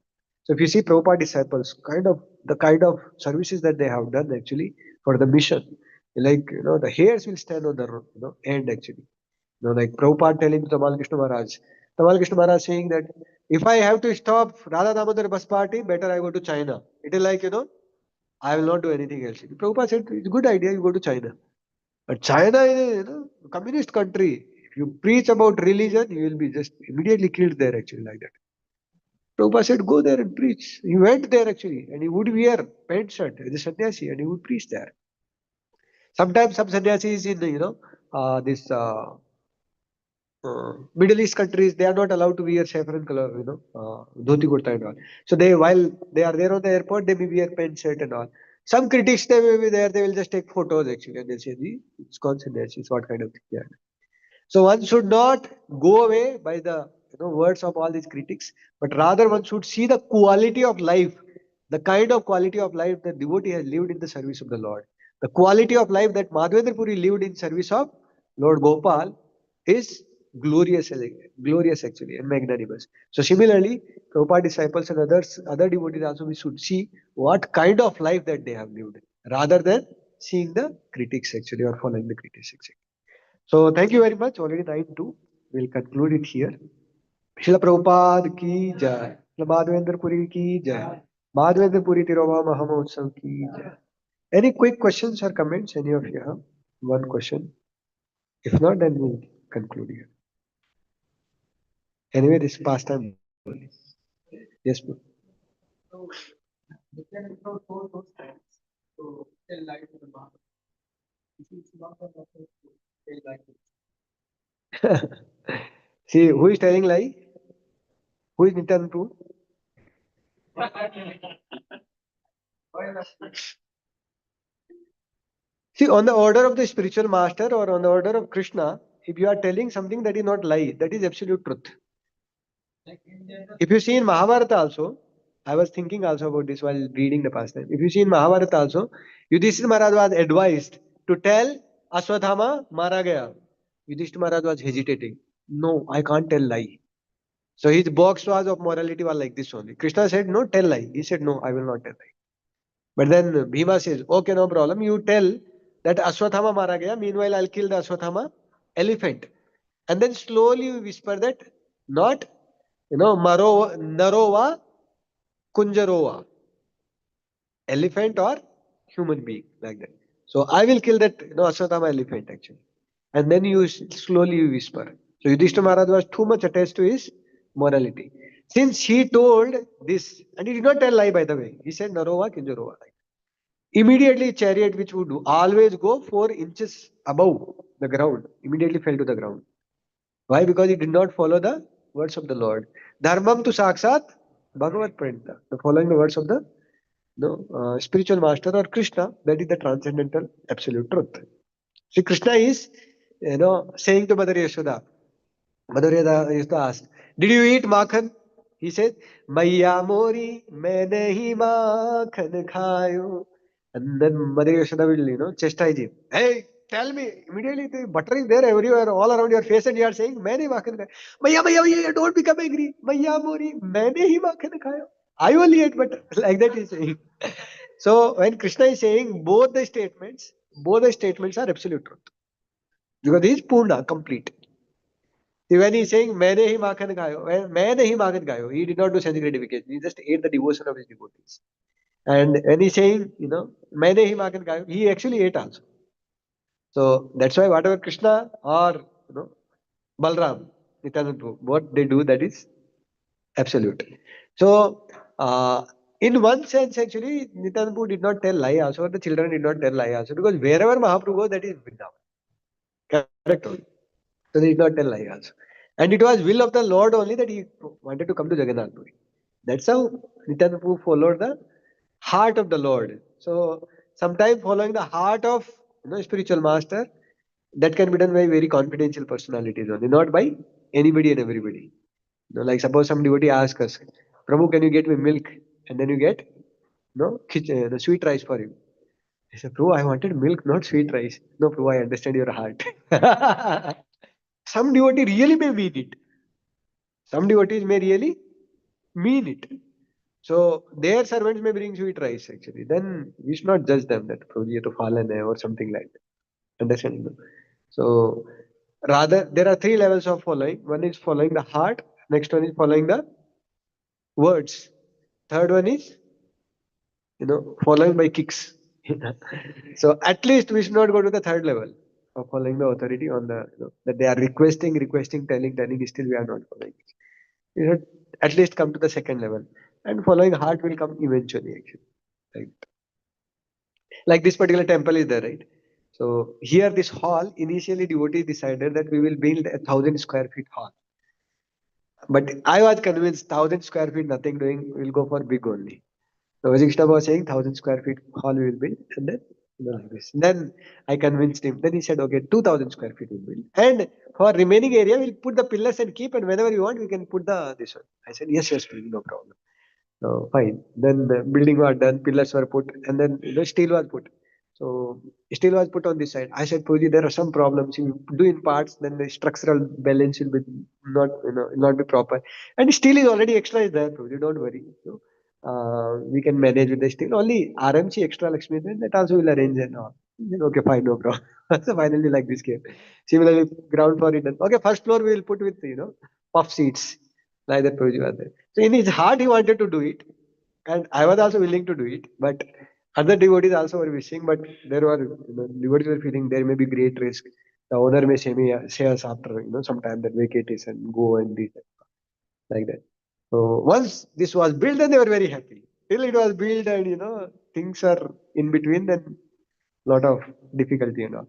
So if you see Prabhupada disciples, kind of services that they have done actually for the mission, like the hairs will stand on the end actually. Like Prabhupada telling Tamal Krishna Maharaj. Tamal Krishna Maharaj saying that if I have to stop Radha Damodar bus party, better I go to China. It is like, I will not do anything else. Prabhupada said, it's a good idea, you go to China. But China is a communist country. If you preach about religion, you will be just immediately killed there actually like that. Prabhupada said, go there and preach. He went there actually and he would wear pant shirt as a sannyasi and he would preach there. Sometimes some sannyasis in, this Middle East countries, they are not allowed to wear saffron color, dhoti kurta and all. So while they are there on the airport, they may wear pant shirt and all. Some critics, they may be there, they will just take photos actually and they'll say, it's called sannyasis, what kind of thing they are. So one should not go away by the words of all these critics, but rather one should see the quality of life, the kind of quality of life that devotee has lived in the service of the Lord. The quality of life that Madhavendra Puri lived in service of Lord Gopal is glorious, glorious actually, and magnanimous. So similarly, Prabhupada disciples and other devotees also we should see what kind of life that they have lived, rather than seeing the critics actually or following the critics actually. So thank you very much. Already 9:02. We'll conclude it here. Srila Prabhupada ki jai. Srila Madhavendra Puri ki jai. Madhavendra Puri Tirova Mahamotsav ki jai. Any quick questions or comments? Any of you have? One question. If not, then we'll conclude here. Anyway, this past time only. Yes, bro. See, who is telling lie? Who is Nityanand? See, on the order of the spiritual master or on the order of Krishna, if you are telling something that is not lie, that is absolute truth. If you see in Mahabharata also, I was thinking also about this while reading the past time. If you see in Mahabharata also, Yudhishthira Maharaj was advised to tell Aswathama Mara Gaya. Yudhishthira Maharaj was hesitating. No, I can't tell lie. So his box was of morality was like this only. Krishna said, no, tell lie. He said, no, I will not tell lie. But then Bhima says, okay, no problem. You tell that Aswathama Mara Gaya. Meanwhile, I'll kill the Aswathama elephant. And then slowly you whisper that, not, Maro, Narova, Kunjarova, elephant or human being, like that. So I will kill that, Aswathama elephant actually. And then slowly you whisper. So Yudhishthira Maharaj was too much attached to his morality. Since he told this, and he did not tell lie by the way, he said Narova, Kunjarova. Immediately chariot which would always go 4 inches above the ground, immediately fell to the ground. Why? Because he did not follow the words of the Lord. Dharmam tu saksat Bhagavat Pranta. The following the words of the spiritual master or Krishna, that is the transcendental absolute truth. See, Krishna is, saying to Mother Yashoda, Mother Yashoda asked, did you eat makhan? He says, Maiya Mori, maine hi makhan khayo. And then Mother Yashoda will, chastise him. Hey, tell me, immediately the butter is there everywhere, all around your face, and you are saying, maine makhan khayo. Maiya, don't become angry. Maiya Mori, maine hi makhan khayo. I only ate butter. Like that he's saying. So when Krishna is saying both the statements are absolute truth. Because he is Purna, complete. See, when he's saying, Maine hi makhan khayo, Maine hi makhan khayo, he did not do sense gratification. He just ate the devotion of his devotees. And when he's saying, Maine hi makhan khayo, he actually ate also. So that's why whatever Krishna or Balram, Nityananda Prabhu, what they do, that is absolute. So in one sense, actually, Nityananda Prabhu did not tell lie also, or the children did not tell lie also, because wherever Mahaprabhu goes, that is Vrindavan. Correct only. So they did not tell lie also. And it was will of the Lord only that he wanted to come to Jagannath Puri. That's how Nityananda Prabhu followed the heart of the Lord. So sometimes following the heart of spiritual master, that can be done by very confidential personalities only, not by anybody and everybody. Like suppose some devotee asks us, Prabhu, can you get me milk? And then you get the sweet rice for him. I said, Prabhu, I wanted milk, not sweet rice. No, Prabhu, I understand your heart. Some devotee really may mean it. Some devotees may really mean it. So their servants may bring sweet rice actually. Then we should not judge them that Prabhuji ye to fallen hai or something like that. Understand? No? So rather there are three levels of following. One is following the heart, next one is following the words. Third one is following by kicks. So at least we should not go to the third level of following the authority on the that they are requesting, telling. Still we are not following. We should at least come to the second level, and following heart will come eventually. Actually, like this particular temple is there, right? So here, this hall initially devotees decided that we will build 1,000 square feet hall, but I was convinced 1,000 square feet nothing doing. We'll go for big only. So Vajikshna was saying 1,000 square feet hall we will build, and then like this. Then I convinced him. Then he said, okay, 2,000 square feet we'll build, and for remaining area we'll put the pillars and keep, and whenever you want we can put the this one. I said, yes, please, no problem. So fine. Then the building was done, pillars were put, and then steel was put. So steel was put on this side. I said, Puji, there are some problems. If you do in parts, then the structural balance will be not be proper. And steel is already extra is there, Puji. Don't worry. So, we can manage with the steel. Only RMC extra Lakshmi, then that also will arrange and all. Then, okay, fine, no problem. So finally, like this came. Similarly, ground floor is done. Okay, first floor we will put with puff seats. Like that Prabhuji was there. So in his heart, he wanted to do it, and I was also willing to do it. But other devotees also were wishing, but there were devotees were feeling there may be great risk. The owner may say us after some time that vacate this and go and this like that. So once this was built, then they were very happy. Till it was built and things are in between, then lot of difficulty and all.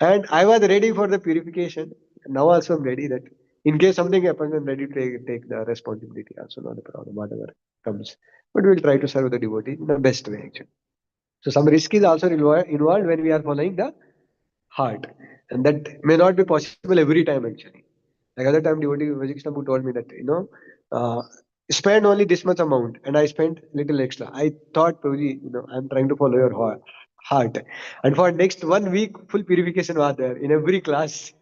And I was ready for the purification. Now also I'm ready that in case something happens, I'm ready to take the responsibility. Also not a problem, whatever comes. But we'll try to serve the devotee in the best way actually. So some risk is also involved when we are following the heart. And that may not be possible every time actually. Like other time devotee Vajikshnapu told me that, uh, spend only this much amount and I spent little extra. I thought, Prabhuji, I'm trying to follow your heart. And for next 1 week, full purification was there in every class.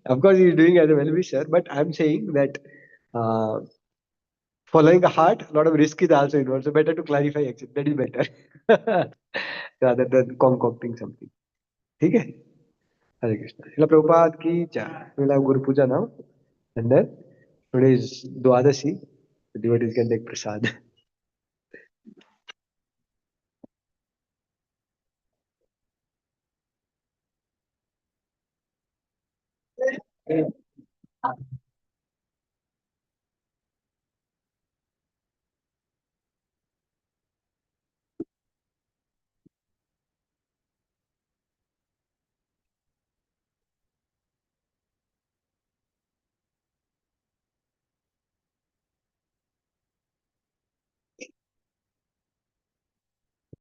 Of course, he's doing as a well-wisher, but I'm saying that uh, following the heart, a lot of risk is also involved. So better to clarify actually. That is better rather than concocting something. Okay? Hare Krishna. Srila Prabhupada ki jai. We'll have Guru Puja now. And then today is Dwadasi. The devotees can take prasad.